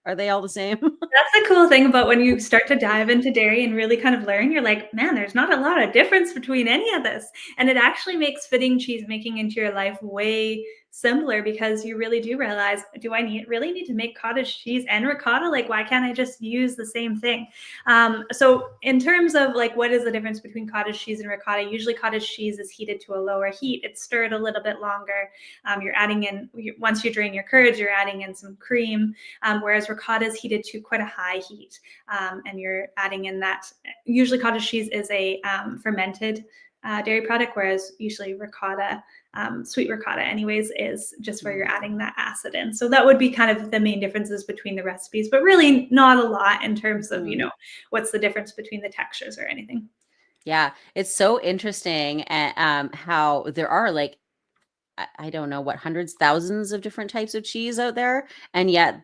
Are they all the same? That's the cool thing about when you start to dive into dairy and really kind of learn, you're like, man, there's not a lot of difference between any of this. And it actually makes fitting cheese making into your life way simpler because you really do realize, do I really need to make cottage cheese and ricotta? Like, why can't I just use the same thing? So in terms of like, what is the difference between cottage cheese and ricotta? Usually cottage cheese is heated to a lower heat. It's stirred a little bit longer. You're adding in, once you drain your curds, you're adding in some cream, whereas ricotta is heated to quite a high heat. And you're adding in that, usually cottage cheese is a fermented dairy product, whereas usually ricotta, sweet ricotta anyways, is just where you're adding that acid in. So that would be kind of the main differences between the recipes, but really not a lot in terms of, what's the difference between the textures or anything. Yeah, it's so interesting how there are like, I don't know what, hundreds, thousands of different types of cheese out there. And yet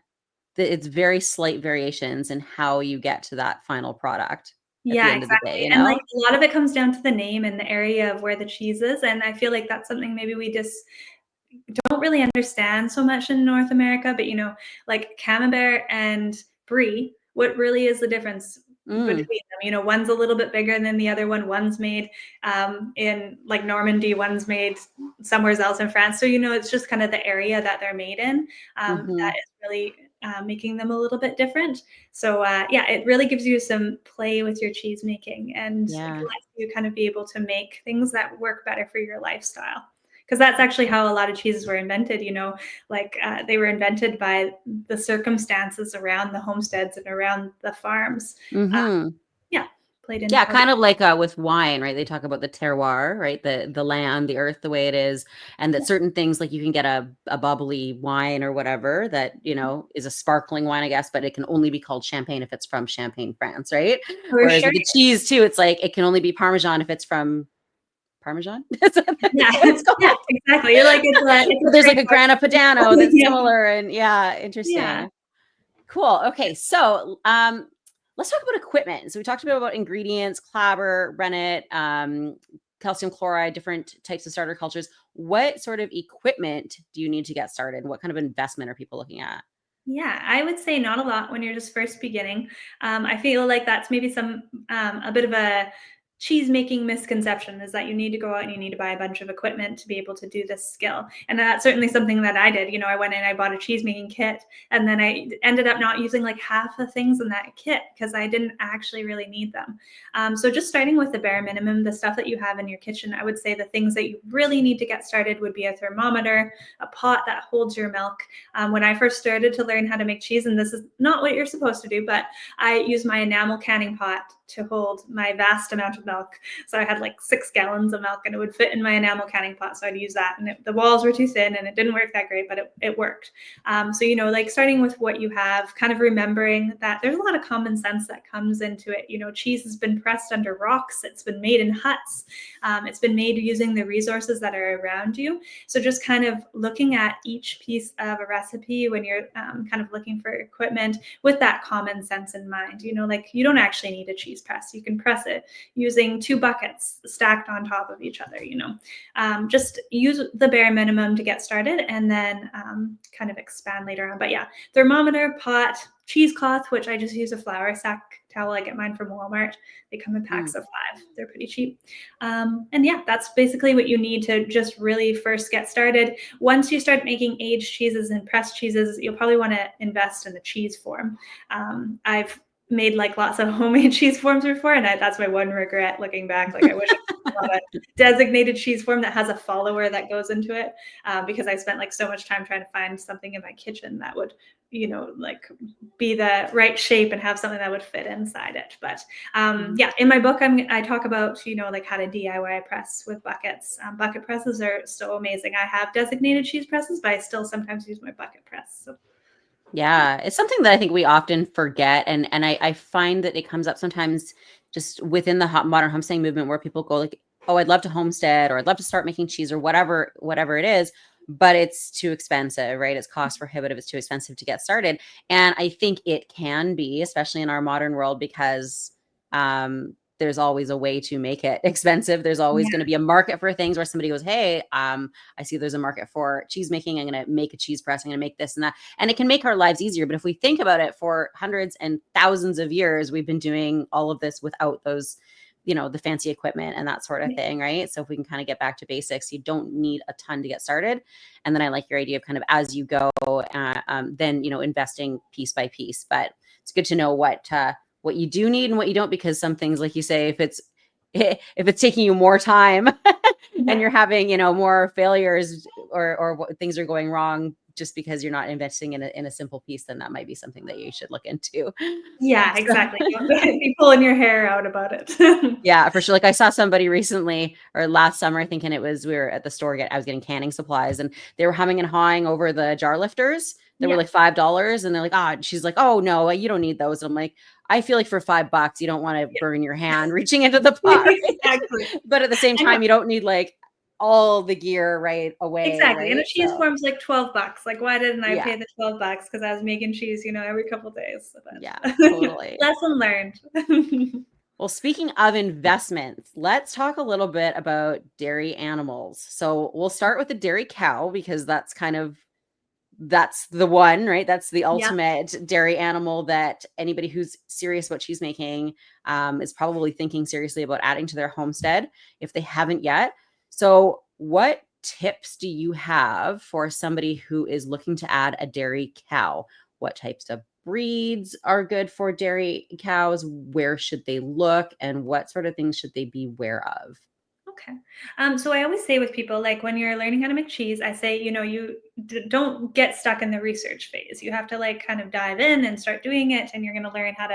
it's very slight variations in how you get to that final product at the Yeah, end of the day, exactly. you And like know? a lot of it comes down to the name and the area of where the cheese is. And I feel like that's something maybe we just don't really understand so much in North America, but like Camembert and Brie, what really is the difference between them? One's a little bit bigger than the other one. One's made in like Normandy, one's made somewhere else in France. So, it's just kind of the area that they're made in that is really making them a little bit different. So, yeah, it really gives you some play with your cheese making and it lets you kind of be able to make things that work better for your lifestyle. Because that's actually how a lot of cheeses were invented, like they were invented by the circumstances around the homesteads and around the farms. Yeah, played into Yeah, kind of like with wine, right? They talk about the terroir, right? The land, the earth, the way it is, and that certain things, like you can get a bubbly wine or whatever that, is a sparkling wine, I guess, but it can only be called champagne if it's from Champagne, France, right? For Whereas sure. with the cheese too, it's like it can only be Parmesan if it's from Parmesan. Is that Yeah, what it's called? yeah, exactly. You're like, it's There's like a Grana Padano that's yeah. similar, and yeah, Yeah. interesting. Cool. Okay, so let's talk about equipment. So we talked about ingredients, clabber, rennet, calcium chloride, different types of starter cultures. What sort of equipment do you need to get started? What kind of investment are people looking at? Yeah, I would say not a lot when you're just first beginning. I feel like that's maybe a bit of a cheese making misconception, is that you need to go out and you need to buy a bunch of equipment to be able to do this skill. And that's certainly something that I did. I went in, I bought a cheese making kit, and then I ended up not using like half the things in that kit because I didn't actually really need them. So just starting with the bare minimum, the stuff that you have in your kitchen, I would say the things that you really need to get started would be a thermometer, a pot that holds your milk. When I first started to learn how to make cheese, and this is not what you're supposed to do, but I used my enamel canning pot to hold my vast amount of milk. So I had like 6 gallons of milk and it would fit in my enamel canning pot. So I'd use that, and the walls were too thin and it didn't work that great, but it worked. So, like starting with what you have, kind of remembering that there's a lot of common sense that comes into it. Cheese has been pressed under rocks. It's been made in huts. It's been made using the resources that are around you. So just kind of looking at each piece of a recipe when you're kind of looking for equipment with that common sense in mind. Like you don't actually need a cheese press. You can press it using 2 buckets stacked on top of each other. Just use the bare minimum to get started, and then kind of expand later on. But yeah, thermometer, pot, cheesecloth, which I just use a flour sack towel. I get mine from Walmart. They come in packs of 5. They're pretty cheap. And yeah, that's basically what you need to just really first get started. Once you start making aged cheeses and pressed cheeses, you'll probably want to invest in the cheese form. I've made like lots of homemade cheese forms before, and that's my one regret looking back. Like I wish I had a designated cheese form that has a follower that goes into it, because I spent like so much time trying to find something in my kitchen that would like be the right shape and have something that would fit inside it. But yeah, in my book I talk about like how to DIY press with buckets. Bucket presses are so amazing. I have designated cheese presses, but I still sometimes use my bucket press. So Yeah, it's something that I think we often forget, and I find that it comes up sometimes just within the modern homesteading movement, where people go like, "Oh, I'd love to homestead, or I'd love to start making cheese, or whatever it is," but it's too expensive, right? It's cost prohibitive. It's too expensive to get started, and I think it can be, especially in our modern world, because there's always a way to make it expensive. There's always yeah. going to be a market for things where somebody goes, "Hey, I see there's a market for cheese making. I'm going to make a cheese press. I'm going to make this and that." And it can make our lives easier. But if we think about it, for hundreds and thousands of years, we've been doing all of this without those, the fancy equipment and that sort of thing, right? So if we can kind of get back to basics, you don't need a ton to get started. And then I like your idea of kind of as you go, then, investing piece by piece. But it's good to know what you do need and what you don't, because some things, like you say, if it's taking you more time and you're having, more failures or things are going wrong just because you're not investing in a simple piece, then that might be something that you should look into. Yeah, exactly. Don't be pulling your hair out about it. Yeah, for sure. Like I saw somebody recently or last summer, thinking it was, we were at the store, I was getting canning supplies, and they were humming and hawing over the jar lifters that were like $5. And they're like, she's like, oh no, you don't need those. And I'm like, I feel like for $5, you don't want to burn your hand reaching into the pot. Exactly. But at the same time, you don't need like all the gear right away. Exactly. Right? And a cheese form's like $12. Like, why didn't I pay the $12? Because I was making cheese, every couple of days. But yeah, totally. Lesson learned. Well, speaking of investments, let's talk a little bit about dairy animals. So we'll start with the dairy cow, because that's the one, right? That's the ultimate dairy animal that anybody who's serious about cheese making is probably thinking seriously about adding to their homestead if they haven't yet. So what tips do you have for somebody who is looking to add a dairy cow? What types of breeds are good for dairy cows? Where should they look? And what sort of things should they be aware of? Okay. So I always say with people, like when you're learning how to make cheese, I say, you don't get stuck in the research phase. You have to like kind of dive in and start doing it, and you're going to learn how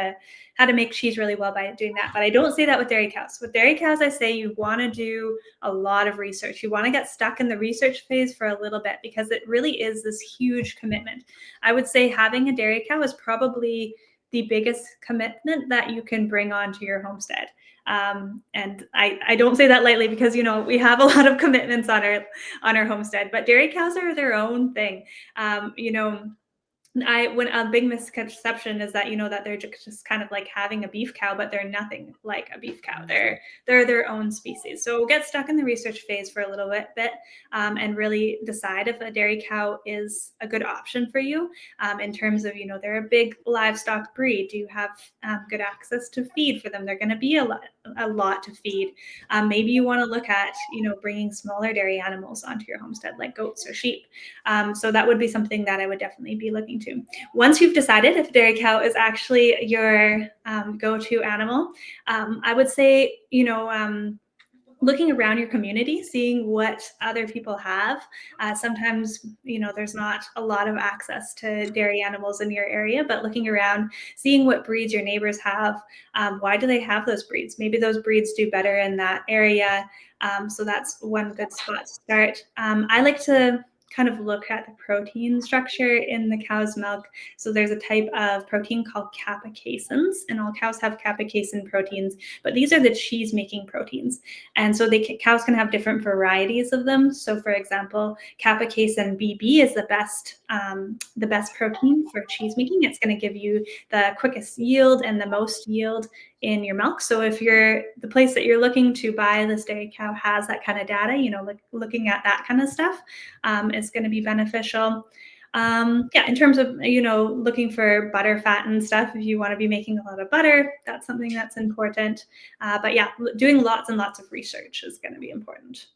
to make cheese really well by doing that. But I don't say that with dairy cows. With dairy cows, I say you want to do a lot of research. You want to get stuck in the research phase for a little bit, because it really is this huge commitment. I would say having a dairy cow is probably the biggest commitment that you can bring onto your homestead. And I don't say that lightly, because, we have a lot of commitments on our homestead, but dairy cows are their own thing. When a big misconception is that, that they're just kind of like having a beef cow, but they're nothing like a beef cow. They're their own species. So get stuck in the research phase for a little bit, and really decide if a dairy cow is a good option for you, in terms of, they're a big livestock breed. Do you have good access to feed for them? They're going to be a lot to feed. Maybe you want to look at, bringing smaller dairy animals onto your homestead, like goats or sheep. So that would be something that I would definitely be looking to. Once you've decided if dairy cow is actually your go-to animal, I would say, looking around your community, seeing what other people have. Sometimes, there's not a lot of access to dairy animals in your area, but looking around, seeing what breeds your neighbors have. Why do they have those breeds? Maybe those breeds do better in that area. So that's one good spot to start. I like to kind of look at the protein structure in the cow's milk. So there's a type of protein called capsaicins, and all cows have capsaicin proteins, but these are the cheese making proteins. And so cows can have different varieties of them. So for example, capsaicin BB is the best protein for cheese making. It's going to give you the quickest yield and the most yield in your milk. So if the place that you're looking to buy this dairy cow has that kind of data, looking at that kind of stuff is going to be beneficial. In terms of, looking for butter, fat and stuff, if you want to be making a lot of butter, that's something that's important. But yeah, doing lots and lots of research is going to be important.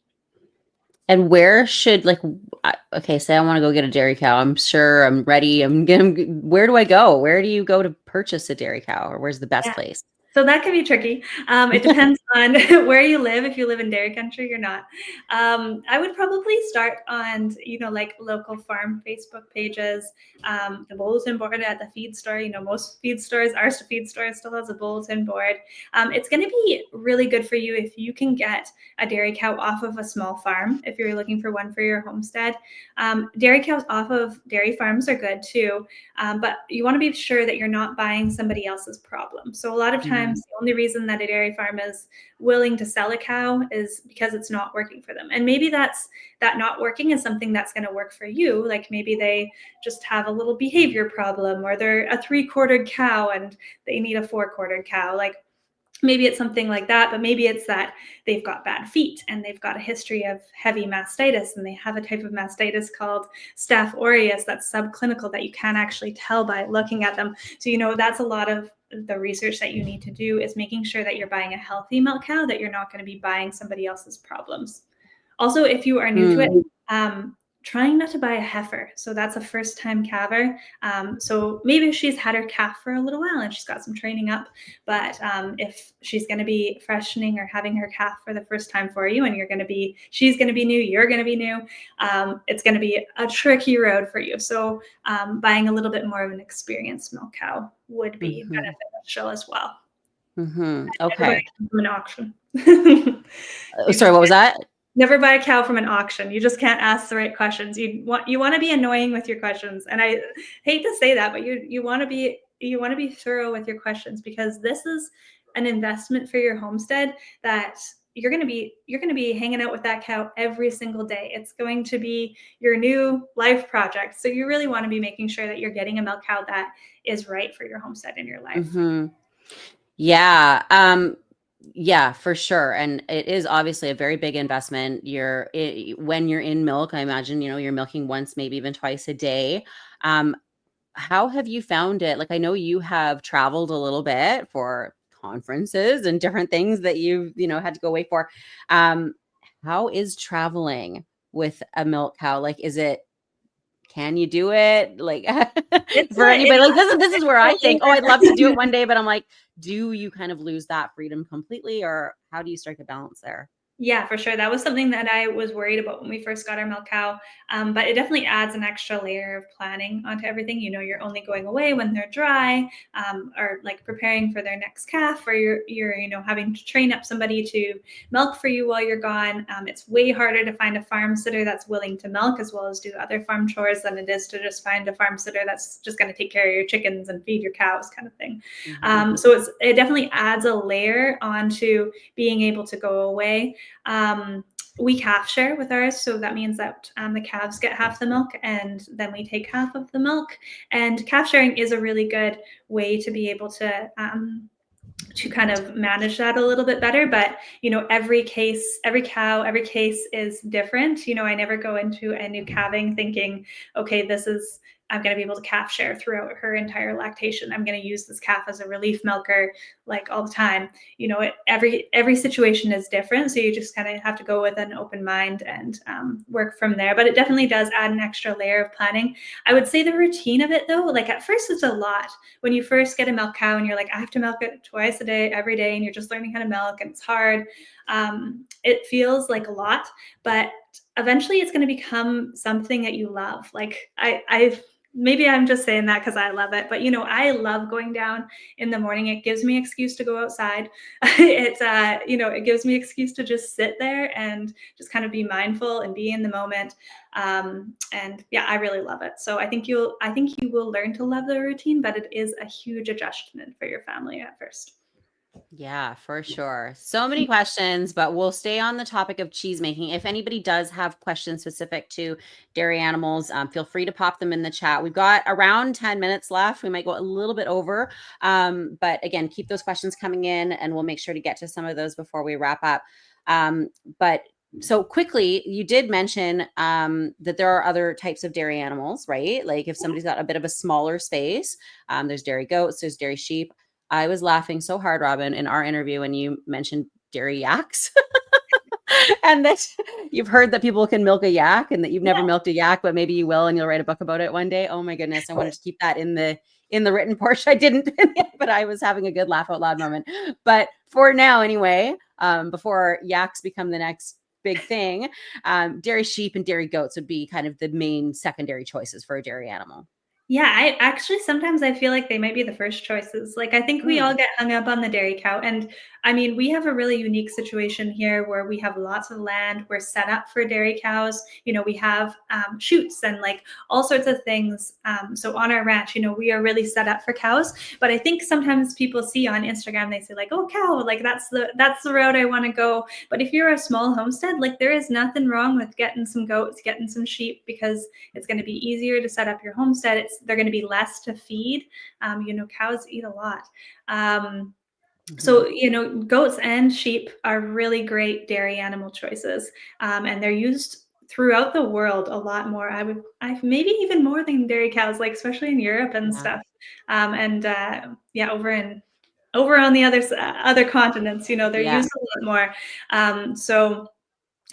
And where should, say I want to go get a dairy cow. I'm sure I'm ready. Where do I go? Where do you go to purchase a dairy cow, or where's the best place? So that can be tricky. It depends on where you live, if you live in dairy country or not. I would probably start on, like local farm Facebook pages, the bulletin board at the feed store. Most feed stores, our feed store still has a bulletin board. It's going to be really good for you if you can get a dairy cow off of a small farm, if you're looking for one for your homestead. Dairy cows off of dairy farms are good too, but you want to be sure that you're not buying somebody else's problem. So a lot of times, the only reason that a dairy farm is willing to sell a cow is because it's not working for them. And maybe that not working is something that's going to work for you. Like maybe they just have a little behavior problem, or they're a 3-quartered cow and they need a 4-quartered cow. Like maybe it's something like that, but maybe it's that they've got bad feet and they've got a history of heavy mastitis, and they have a type of mastitis called Staph aureus that's subclinical that you can't actually tell by looking at them. So, that's a lot of the research that you need to do is making sure that you're buying a healthy milk cow, that you're not going to be buying somebody else's problems. Also, if you are new to it, trying not to buy a heifer. So that's a first-time calver. So maybe she's had her calf for a little while and she's got some training up. But if she's going to be freshening or having her calf for the first time for you, and she's going to be new, you're going to be new, it's going to be a tricky road for you. So buying a little bit more of an experienced milk cow would be beneficial as well. Okay. From an auction. Sorry, what was that? Never buy a cow from an auction. You just can't ask the right questions. You want to be annoying with your questions. And I hate to say that, but you want to be thorough with your questions, because this is an investment for your homestead that you're going to be hanging out with that cow every single day. It's going to be your new life project. So you really want to be making sure that you're getting a milk cow that is right for your homestead and your life. Yeah. Yeah, for sure. And it is obviously a very big investment. When you're in milk, I imagine, you're milking once, maybe even twice a day. How have you found it? Like, I know you have traveled a little bit for conferences and different things that you've, had to go away for. How is traveling with a milk cow? Like, can you do it? Like, for anybody, like this is where I think, I'd love to do it one day, but I'm like, do you kind of lose that freedom completely, or how do you strike a balance there? Yeah, for sure. That was something that I was worried about when we first got our milk cow. But it definitely adds an extra layer of planning onto everything. You're only going away when they're dry, or like preparing for their next calf, or you're having to train up somebody to milk for you while you're gone. It's way harder to find a farm sitter that's willing to milk as well as do other farm chores than it is to just find a farm sitter that's just going to take care of your chickens and feed your cows, kind of thing. So it definitely adds a layer onto being able to go away. We calf share with ours, so that means that the calves get half the milk and then we take half of the milk. And calf sharing is a really good way to be able to kind of manage that a little bit better. But every cow, every case is different. I never go into a new calving thinking, okay, I'm going to be able to calf share throughout her entire lactation. I'm going to use this calf as a relief milker like all the time. Every situation is different. So you just kind of have to go with an open mind and work from there. But it definitely does add an extra layer of planning. I would say the routine of it though, like at first it's a lot. When you first get a milk cow and you're like, I have to milk it twice a day, every day, and you're just learning how to milk and it's hard. It feels like a lot, but eventually it's going to become something that you love. Like maybe I'm just saying that because I love it, but I love going down in the morning. It gives me an excuse to go outside. It gives me an excuse to just sit there and just kind of be mindful and be in the moment. And yeah, I really love it. So I think you will learn to love the routine, but it is a huge adjustment for your family at first. Yeah, for sure. So many questions, but we'll stay on the topic of cheese making. If anybody does have questions specific to dairy animals, feel free to pop them in the chat. We've got around 10 minutes left. We might go a little bit over. But again, keep those questions coming in and we'll make sure to get to some of those before we wrap up. But so quickly, you did mention that there are other types of dairy animals, right? Like if somebody's got a bit of a smaller space, there's dairy goats, there's dairy sheep. I was laughing so hard, Robyn, in our interview when you mentioned dairy yaks. And that you've heard that people can milk a yak and that you've never milked a yak, but maybe you will and you'll write a book about it one day. Oh my goodness. I wanted to keep that in the written portion. I didn't, but I was having a good laugh out loud moment. But for now, anyway, before yaks become the next big thing, dairy sheep and dairy goats would be kind of the main secondary choices for a dairy animal. Yeah, sometimes I feel like they might be the first choices. Like, I think we all get hung up on the dairy cow. And I mean, we have a really unique situation here where we have lots of land. We're set up for dairy cows. We have chutes and like all sorts of things. So on our ranch, we are really set up for cows. But I think sometimes people see on Instagram, they say like, oh, cow, like that's the route I want to go. But if you're a small homestead, like there is nothing wrong with getting some goats, getting some sheep, because it's going to be easier to set up your homestead. They're going to be less to feed. Cows eat a lot. So, goats and sheep are really great dairy animal choices. And they're used throughout the world a lot more. I maybe even more than dairy cows, like especially in Europe and stuff. Over on the other continents, they're used a lot more. So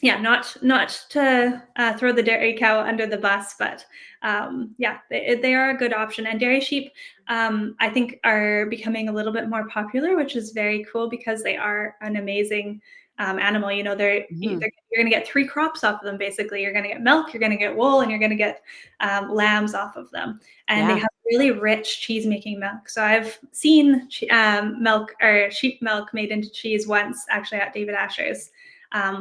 yeah, not to throw the dairy cow under the bus, but they are a good option. And dairy sheep, I think, are becoming a little bit more popular, which is very cool because they are an amazing animal. You're going to get 3 crops off of them. Basically, you're going to get milk, you're going to get wool, and you're going to get lambs off of them. And they have really rich cheese making milk. So I've seen milk or sheep milk made into cheese once, actually, at David Asher's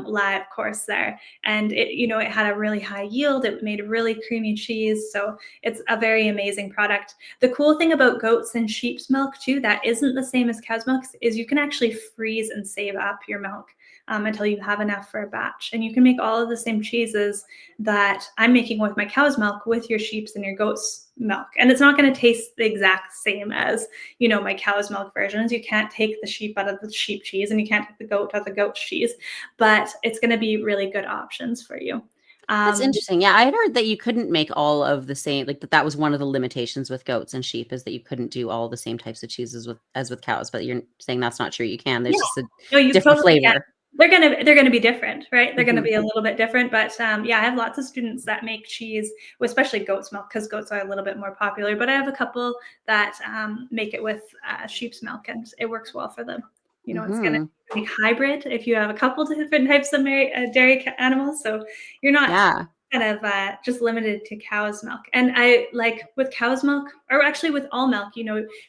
live course there, and it had a really high yield. It made a really creamy cheese, so it's a very amazing product. The cool thing about goats and sheep's milk too, that isn't the same as cow's milk, is you can actually freeze and save up your milk until you have enough for a batch, and you can make all of the same cheeses that I'm making with my cow's milk with your sheep's and your goat's milk. And it's not going to taste the exact same as my cow's milk versions. You can't take the sheep out of the sheep cheese, and you can't take the goat out of the goat's cheese, but it's going to be really good options for you. That's interesting. Yeah, I had heard that you couldn't make all of the same, like that was one of the limitations with goats and sheep, is that you couldn't do all the same types of cheeses as with cows. But you're saying that's not true. You can. There's just a you different totally flavor. can. They're gonna be different, right? They're gonna be a little bit different, but I have lots of students that make cheese, especially goat's milk, because goats are a little bit more popular. But I have a couple that make it with sheep's milk, and it works well for them. It's gonna be hybrid if you have a couple different types of dairy animals, so you're not kind of just limited to cow's milk. And I like with cow's milk, or actually with all milk,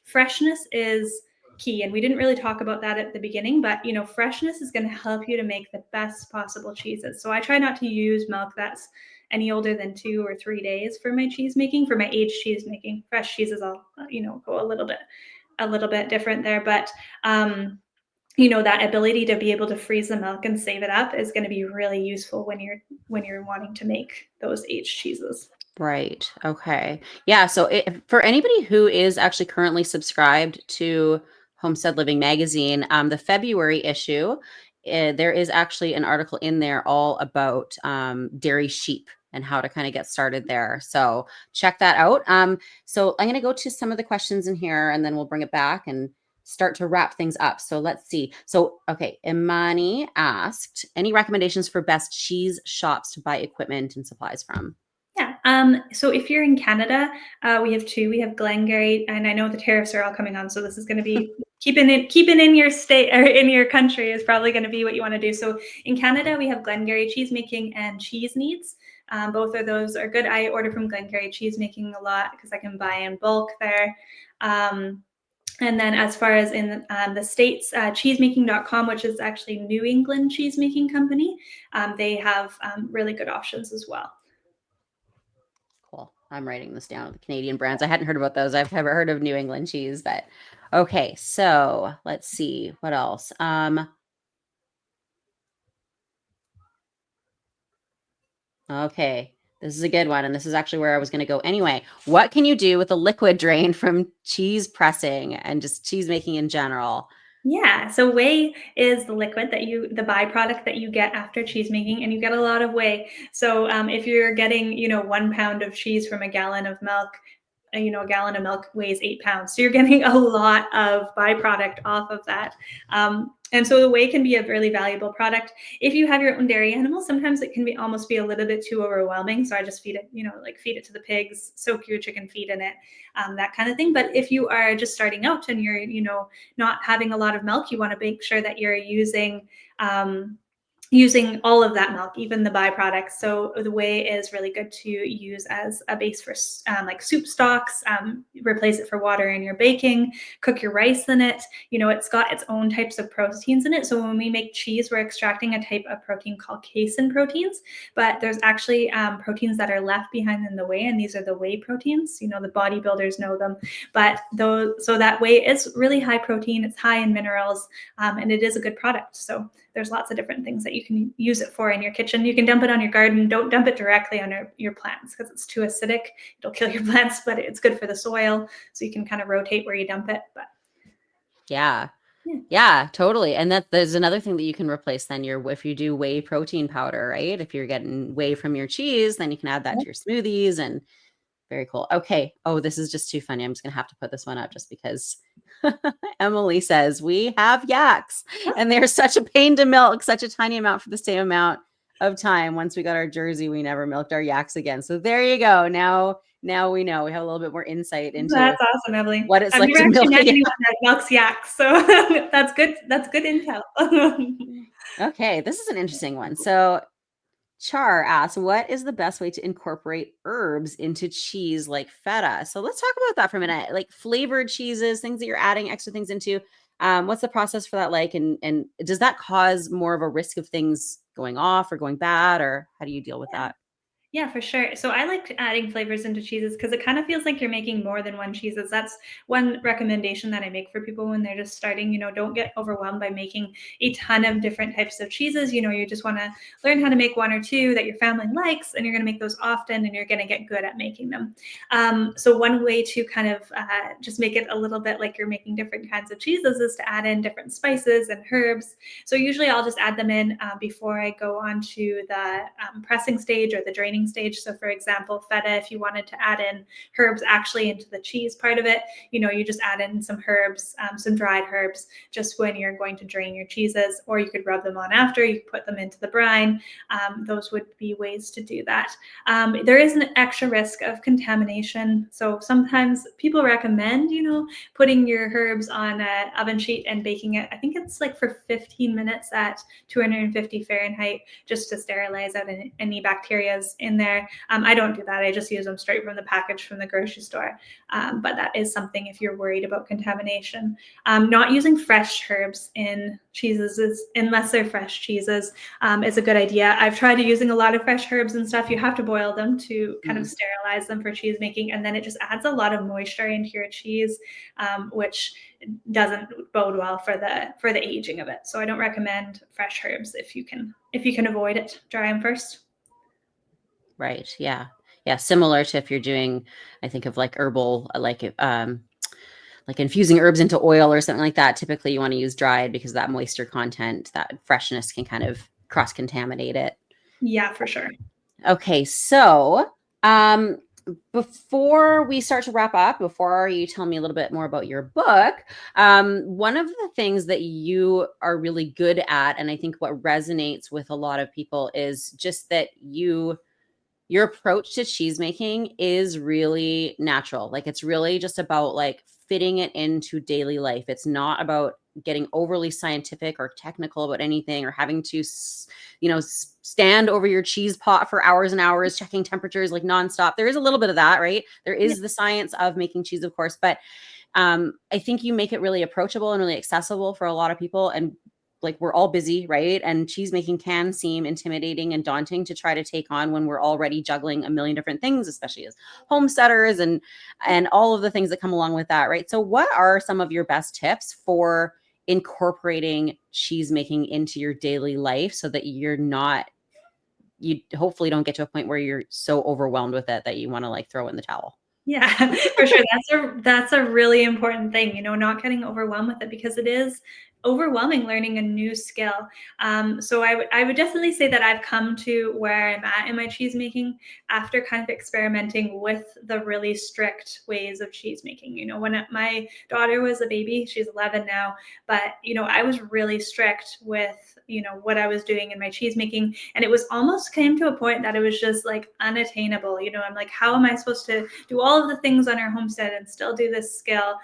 freshness is key. And we didn't really talk about that at the beginning, but freshness is going to help you to make the best possible cheeses. So I try not to use milk that's any older than 2 or 3 days for my cheese making. For my aged cheese making, fresh cheeses, I'll go a little bit different there. But that ability to be able to freeze the milk and save it up is going to be really useful when you're wanting to make those aged cheeses. Right. Okay. Yeah. So for anybody who is actually currently subscribed to Homestead Living magazine, the February issue, there is actually an article in there all about dairy sheep and how to kind of get started there. So check that out. So I'm going to go to some of the questions in here, and then we'll bring it back and start to wrap things up. So let's see. So, okay. Imani asked, any recommendations for best cheese shops to buy equipment and supplies from? Yeah. So if you're in Canada, we have 2. We have Glengarry, and I know the tariffs are all coming on, so this is going to be keeping in your state or in your country is probably going to be what you want to do. So in Canada, we have Glengarry Cheesemaking and Cheese Needs. Both of those are good. I order from Glengarry Cheesemaking a lot because I can buy in bulk there. And then as far as in the States, cheesemaking.com, which is actually New England cheesemaking company, they have really good options as well. Cool. I'm writing this down. The Canadian brands. I hadn't heard about those. I've never heard of New England cheese, but okay. So let's see what else. Okay. This is a good one. And this is actually where I was going to go anyway. What can you do with the liquid drain from cheese pressing and just cheese making in general? Yeah, so whey is the liquid the byproduct that you get after cheese making, and you get a lot of whey. So if you're getting, 1 pound of cheese from a gallon of milk, a gallon of milk weighs 8 pounds. So you're getting a lot of byproduct off of that. And so the whey can be a really valuable product. If you have your own dairy animals, sometimes it can almost be a little bit too overwhelming. So I just feed it, feed it to the pigs, soak your chicken feed in it, that kind of thing. But if you are just starting out and you're, not having a lot of milk, you want to make sure that you're using all of that milk, even the byproducts. So the whey is really good to use as a base for like soup stocks, replace it for water in your baking, cook your rice in it. It's got its own types of proteins in it. So when we make cheese, we're extracting a type of protein called casein proteins, but there's actually proteins that are left behind in the whey, and these are the whey proteins. The bodybuilders know them, but so that whey is really high protein, it's high in minerals, and it is a good product. So there's lots of different things that you can use it for in your kitchen. You can dump it on your garden. Don't dump it directly on your plants because it's too acidic. It'll kill your plants, but it's good for the soil. So you can kind of rotate where you dump it. But yeah. Yeah, totally. And that there's another thing that you can replace then if you do whey protein powder, right? If you're getting whey from your cheese, then you can add that to your smoothies and very cool. Okay. Oh, this is just too funny. I'm just going to have to put this one up just because Emily says we have yaks and they're such a pain to milk, such a tiny amount for the same amount of time. Once we got our Jersey, we never milked our yaks again. So there you go. Now we know. We have a little bit more insight into That's awesome, Emily. what it's I've like never to actually milk met a yak. anyone that milks yaks, so that's good. That's good intel. Okay, this is an interesting one. So Char asks, what is the best way to incorporate herbs into cheese like feta? So let's talk about that for a minute. Like flavored cheeses, things that you're adding extra things into. What's the process for that like? And does that cause more of a risk of things going off or going bad? Or how do you deal with that? Yeah, for sure. So I like adding flavors into cheeses because it kind of feels like you're making more than one cheeses. That's one recommendation that I make for people when they're just starting. Don't get overwhelmed by making a ton of different types of cheeses. You just want to learn how to make one or two that your family likes, and you're going to make those often, and you're going to get good at making them. So one way to kind of just make it a little bit like you're making different kinds of cheeses is to add in different spices and herbs. So usually I'll just add them in before I go on to the pressing stage or the draining stage. So for example, feta, if you wanted to add in herbs actually into the cheese part of it, you just add in some herbs, some dried herbs, just when you're going to drain your cheeses, or you could rub them on after, you put them into the brine. Those would be ways to do that. There is an extra risk of contamination. So sometimes people recommend, putting your herbs on an oven sheet and baking it. I think it's like for 15 minutes at 250 Fahrenheit, just to sterilize out any bacterias in there. I don't do that. I just use them straight from the package from the grocery store. But that is something if you're worried about contamination. Not using fresh herbs in cheeses unless they're fresh cheeses is a good idea. I've tried using a lot of fresh herbs and stuff. You have to boil them to kind of sterilize them for cheese making, and then it just adds a lot of moisture into your cheese, which doesn't bode well for the aging of it. So I don't recommend fresh herbs if you can avoid it. Dry them first. Right. Yeah. Yeah. Similar to if you're doing, I think of like herbal, like infusing herbs into oil or something like that. Typically you want to use dried because that moisture content, that freshness can kind of cross-contaminate it. Yeah, for sure. Okay. So, before we start to wrap up, before you tell me a little bit more about your book, one of the things that you are really good at, and I think what resonates with a lot of people, is just that your approach to cheese making is really natural. Like it's really just about like fitting it into daily life. It's not about getting overly scientific or technical about anything, or having to, stand over your cheese pot for hours and hours, checking temperatures like nonstop. There is a little bit of that, right? There is the science of making cheese, of course, but I think you make it really approachable and really accessible for a lot of people. And like we're all busy, right? And cheese making can seem intimidating and daunting to try to take on when we're already juggling a million different things, especially as homesteaders and all of the things that come along with that, right? So what are some of your best tips for incorporating cheese making into your daily life so that you hopefully don't get to a point where you're so overwhelmed with it that you want to like throw in the towel? Yeah, for sure. That's a really important thing, not getting overwhelmed with it, because it is overwhelming learning a new skill. So I would definitely say that I've come to where I'm at in my cheese making after kind of experimenting with the really strict ways of cheese making. When my daughter was a baby, she's 11 now, but I was really strict with what I was doing in my cheese making, and it was almost came to a point that it was just like unattainable. I'm like, how am I supposed to do all of the things on our homestead and still do this skill?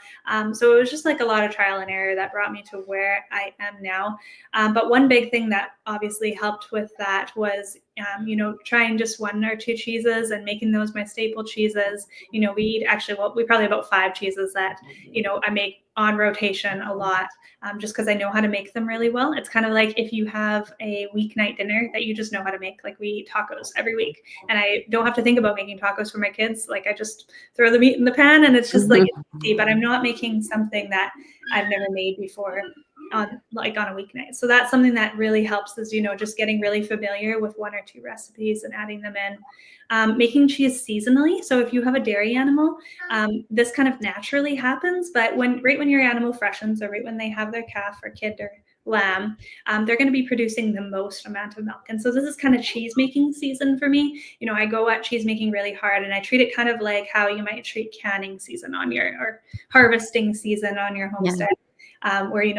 So it was just like a lot of trial and error that brought me to where I am now. But one big thing that obviously helped with that was trying just one or two cheeses and making those my staple cheeses. We eat we probably about 5 cheeses that I make on rotation a lot, just because I know how to make them really well. It's kind of like if you have a weeknight dinner that you just know how to make. Like we eat tacos every week, and I don't have to think about making tacos for my kids. Like I just throw the meat in the pan, and it's just like easy. But I'm not making something that I've never made before. on a weeknight. So that's something that really helps is, just getting really familiar with 1 or 2 recipes and adding them in. Making cheese seasonally. So if you have a dairy animal, this kind of naturally happens, but right when your animal freshens, or right when they have their calf or kid or lamb, they're going to be producing the most amount of milk. And so this is kind of cheese making season for me. I go at cheese making really hard, and I treat it kind of like how you might treat canning season or harvesting season on your homestead. Where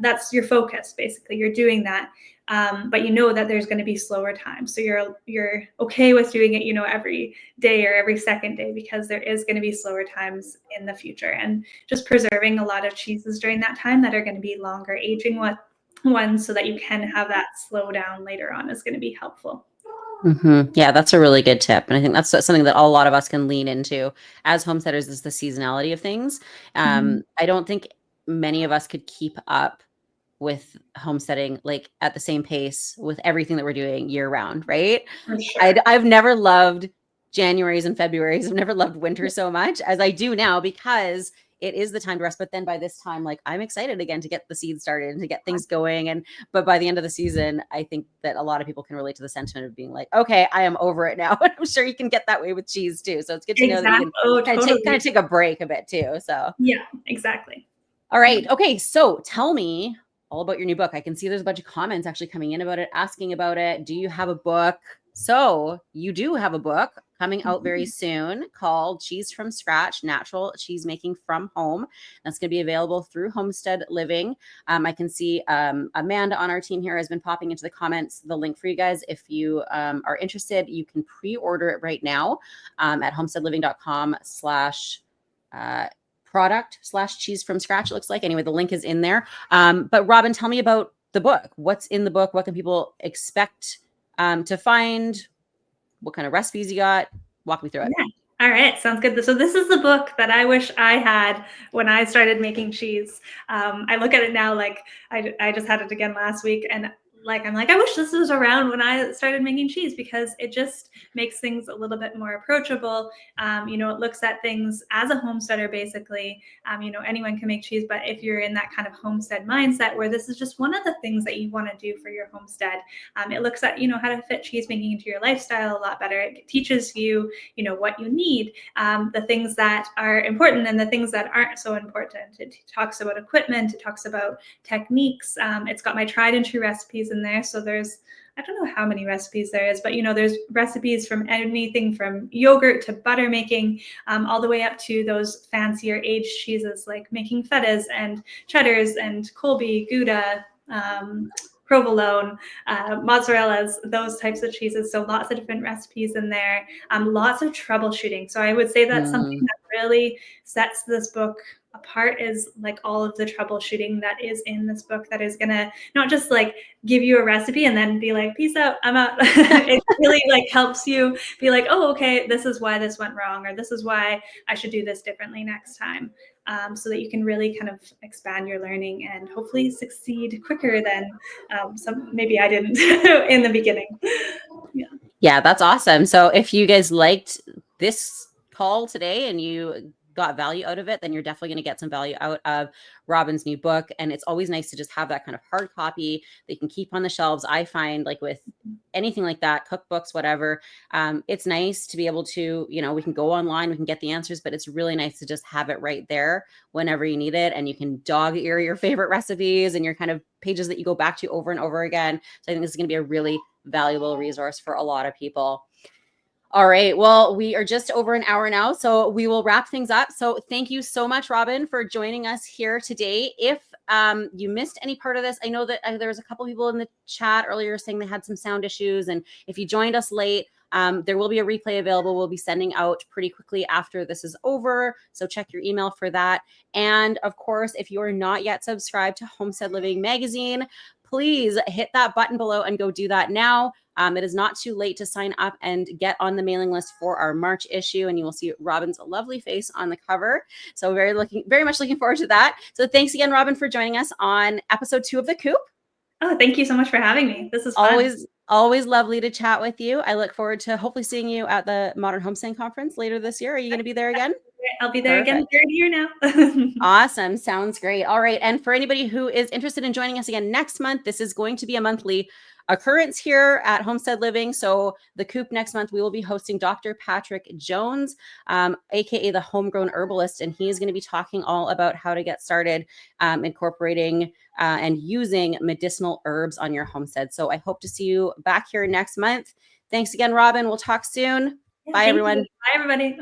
that's your focus. Basically, you're doing that, but that there's going to be slower times. So you're okay with doing it, every day or every second day, because there is going to be slower times in the future. And just preserving a lot of cheeses during that time that are going to be longer aging ones, so that you can have that slow down later on, is going to be helpful. Yeah, that's a really good tip. And I think that's something that a lot of us can lean into as homesteaders, is the seasonality of things. I don't think many of us could keep up with homesteading like at the same pace with everything that we're doing year round, right? For sure. I've never loved Januaries and Februaries. I've never loved winter so much as I do now, because it is the time to rest. But then by this time, like, I'm excited again to get the seeds started and to get things going. But by the end of the season, I think that a lot of people can relate to the sentiment of being like, okay, I am over it now. And I'm sure you can get that way with cheese too. So it's good to know that you can kind of take a break a bit too. So yeah, exactly. All right. Okay. So tell me all about your new book. I can see there's a bunch of comments actually coming in about it, asking about it. Do you have a book? So you do have a book coming out very soon called Cheese from Scratch, Natural Cheese Making from Home. That's going to be available through Homestead Living. I can see Amanda on our team here has been popping into the comments the link for you guys. If you are interested, you can pre-order it right now at homesteadliving.com/ product/cheese from scratch, it looks like. Anyway, the link is in there. But Robyn, tell me about the book. What's in the book? What can people expect to find? What kind of recipes you got? Walk me through it. Yeah. All right. Sounds good. So this is the book that I wish I had when I started making cheese. I look at it now, like I just had it again last week, and I'm like, I wish this was around when I started making cheese, because it just makes things a little bit more approachable. It looks at things as a homesteader, basically. Anyone can make cheese, but if you're in that kind of homestead mindset where this is just one of the things that you want to do for your homestead, it looks at, how to fit cheese making into your lifestyle a lot better. It teaches you, what you need, the things that are important and the things that aren't so important. It talks about equipment. It talks about techniques. It's got my tried and true recipes in there. So there's, I don't know how many recipes there is, but there's recipes from anything from yogurt to butter making, all the way up to those fancier aged cheeses like making fettas and cheddars and Colby, Gouda, provolone, mozzarellas, those types of cheeses. So lots of different recipes in there, lots of troubleshooting. So I would say that's something that really sets this book apart, is like all of the troubleshooting that is in this book, that is gonna not just like give you a recipe and then be like, peace out, I'm out. It really like helps you be like, oh, okay, this is why this went wrong, or this is why I should do this differently next time. So that you can really kind of expand your learning and hopefully succeed quicker than maybe I didn't in the beginning. Yeah, that's awesome. So if you guys liked this call today and you got value out of it, then you're definitely going to get some value out of Robyn's new book. And it's always nice to just have that kind of hard copy that you can keep on the shelves. I find like with anything like that, cookbooks, whatever, it's nice to be able to, we can go online, we can get the answers, but it's really nice to just have it right there whenever you need it. And you can dog ear your favorite recipes and your kind of pages that you go back to over and over again. So I think this is going to be a really valuable resource for a lot of people. All right. Well, we are just over an hour now, so we will wrap things up. So thank you so much, Robyn, for joining us here today. If you missed any part of this, I know that there was a couple people in the chat earlier saying they had some sound issues. And if you joined us late, there will be a replay available. We'll be sending out pretty quickly after this is over. So check your email for that. And of course, if you are not yet subscribed to Homestead Living magazine, please hit that button below and go do that now. It is not too late to sign up and get on the mailing list for our March issue, and you will see Robyn's lovely face on the cover. So very much looking forward to that. So thanks again, Robyn, for joining us on episode 2 of the Coop. Oh, thank you so much for having me. This is fun. Always lovely to chat with you. I look forward to hopefully seeing you at the Modern Homesteading Conference later this year. Are you going to be there again? I'll be there again, Perfect. third year now. Awesome. Sounds great. All right. And for anybody who is interested in joining us again next month, this is going to be a monthly occurrence here at Homestead Living. So the Coop next month, we will be hosting Dr. Patrick Jones, aka the homegrown herbalist, and he is going to be talking all about how to get started incorporating and using medicinal herbs on your homestead. So I hope to see you back here next month. Thanks again, Robyn. We'll talk soon. Yeah, Bye, everyone. Bye, everybody.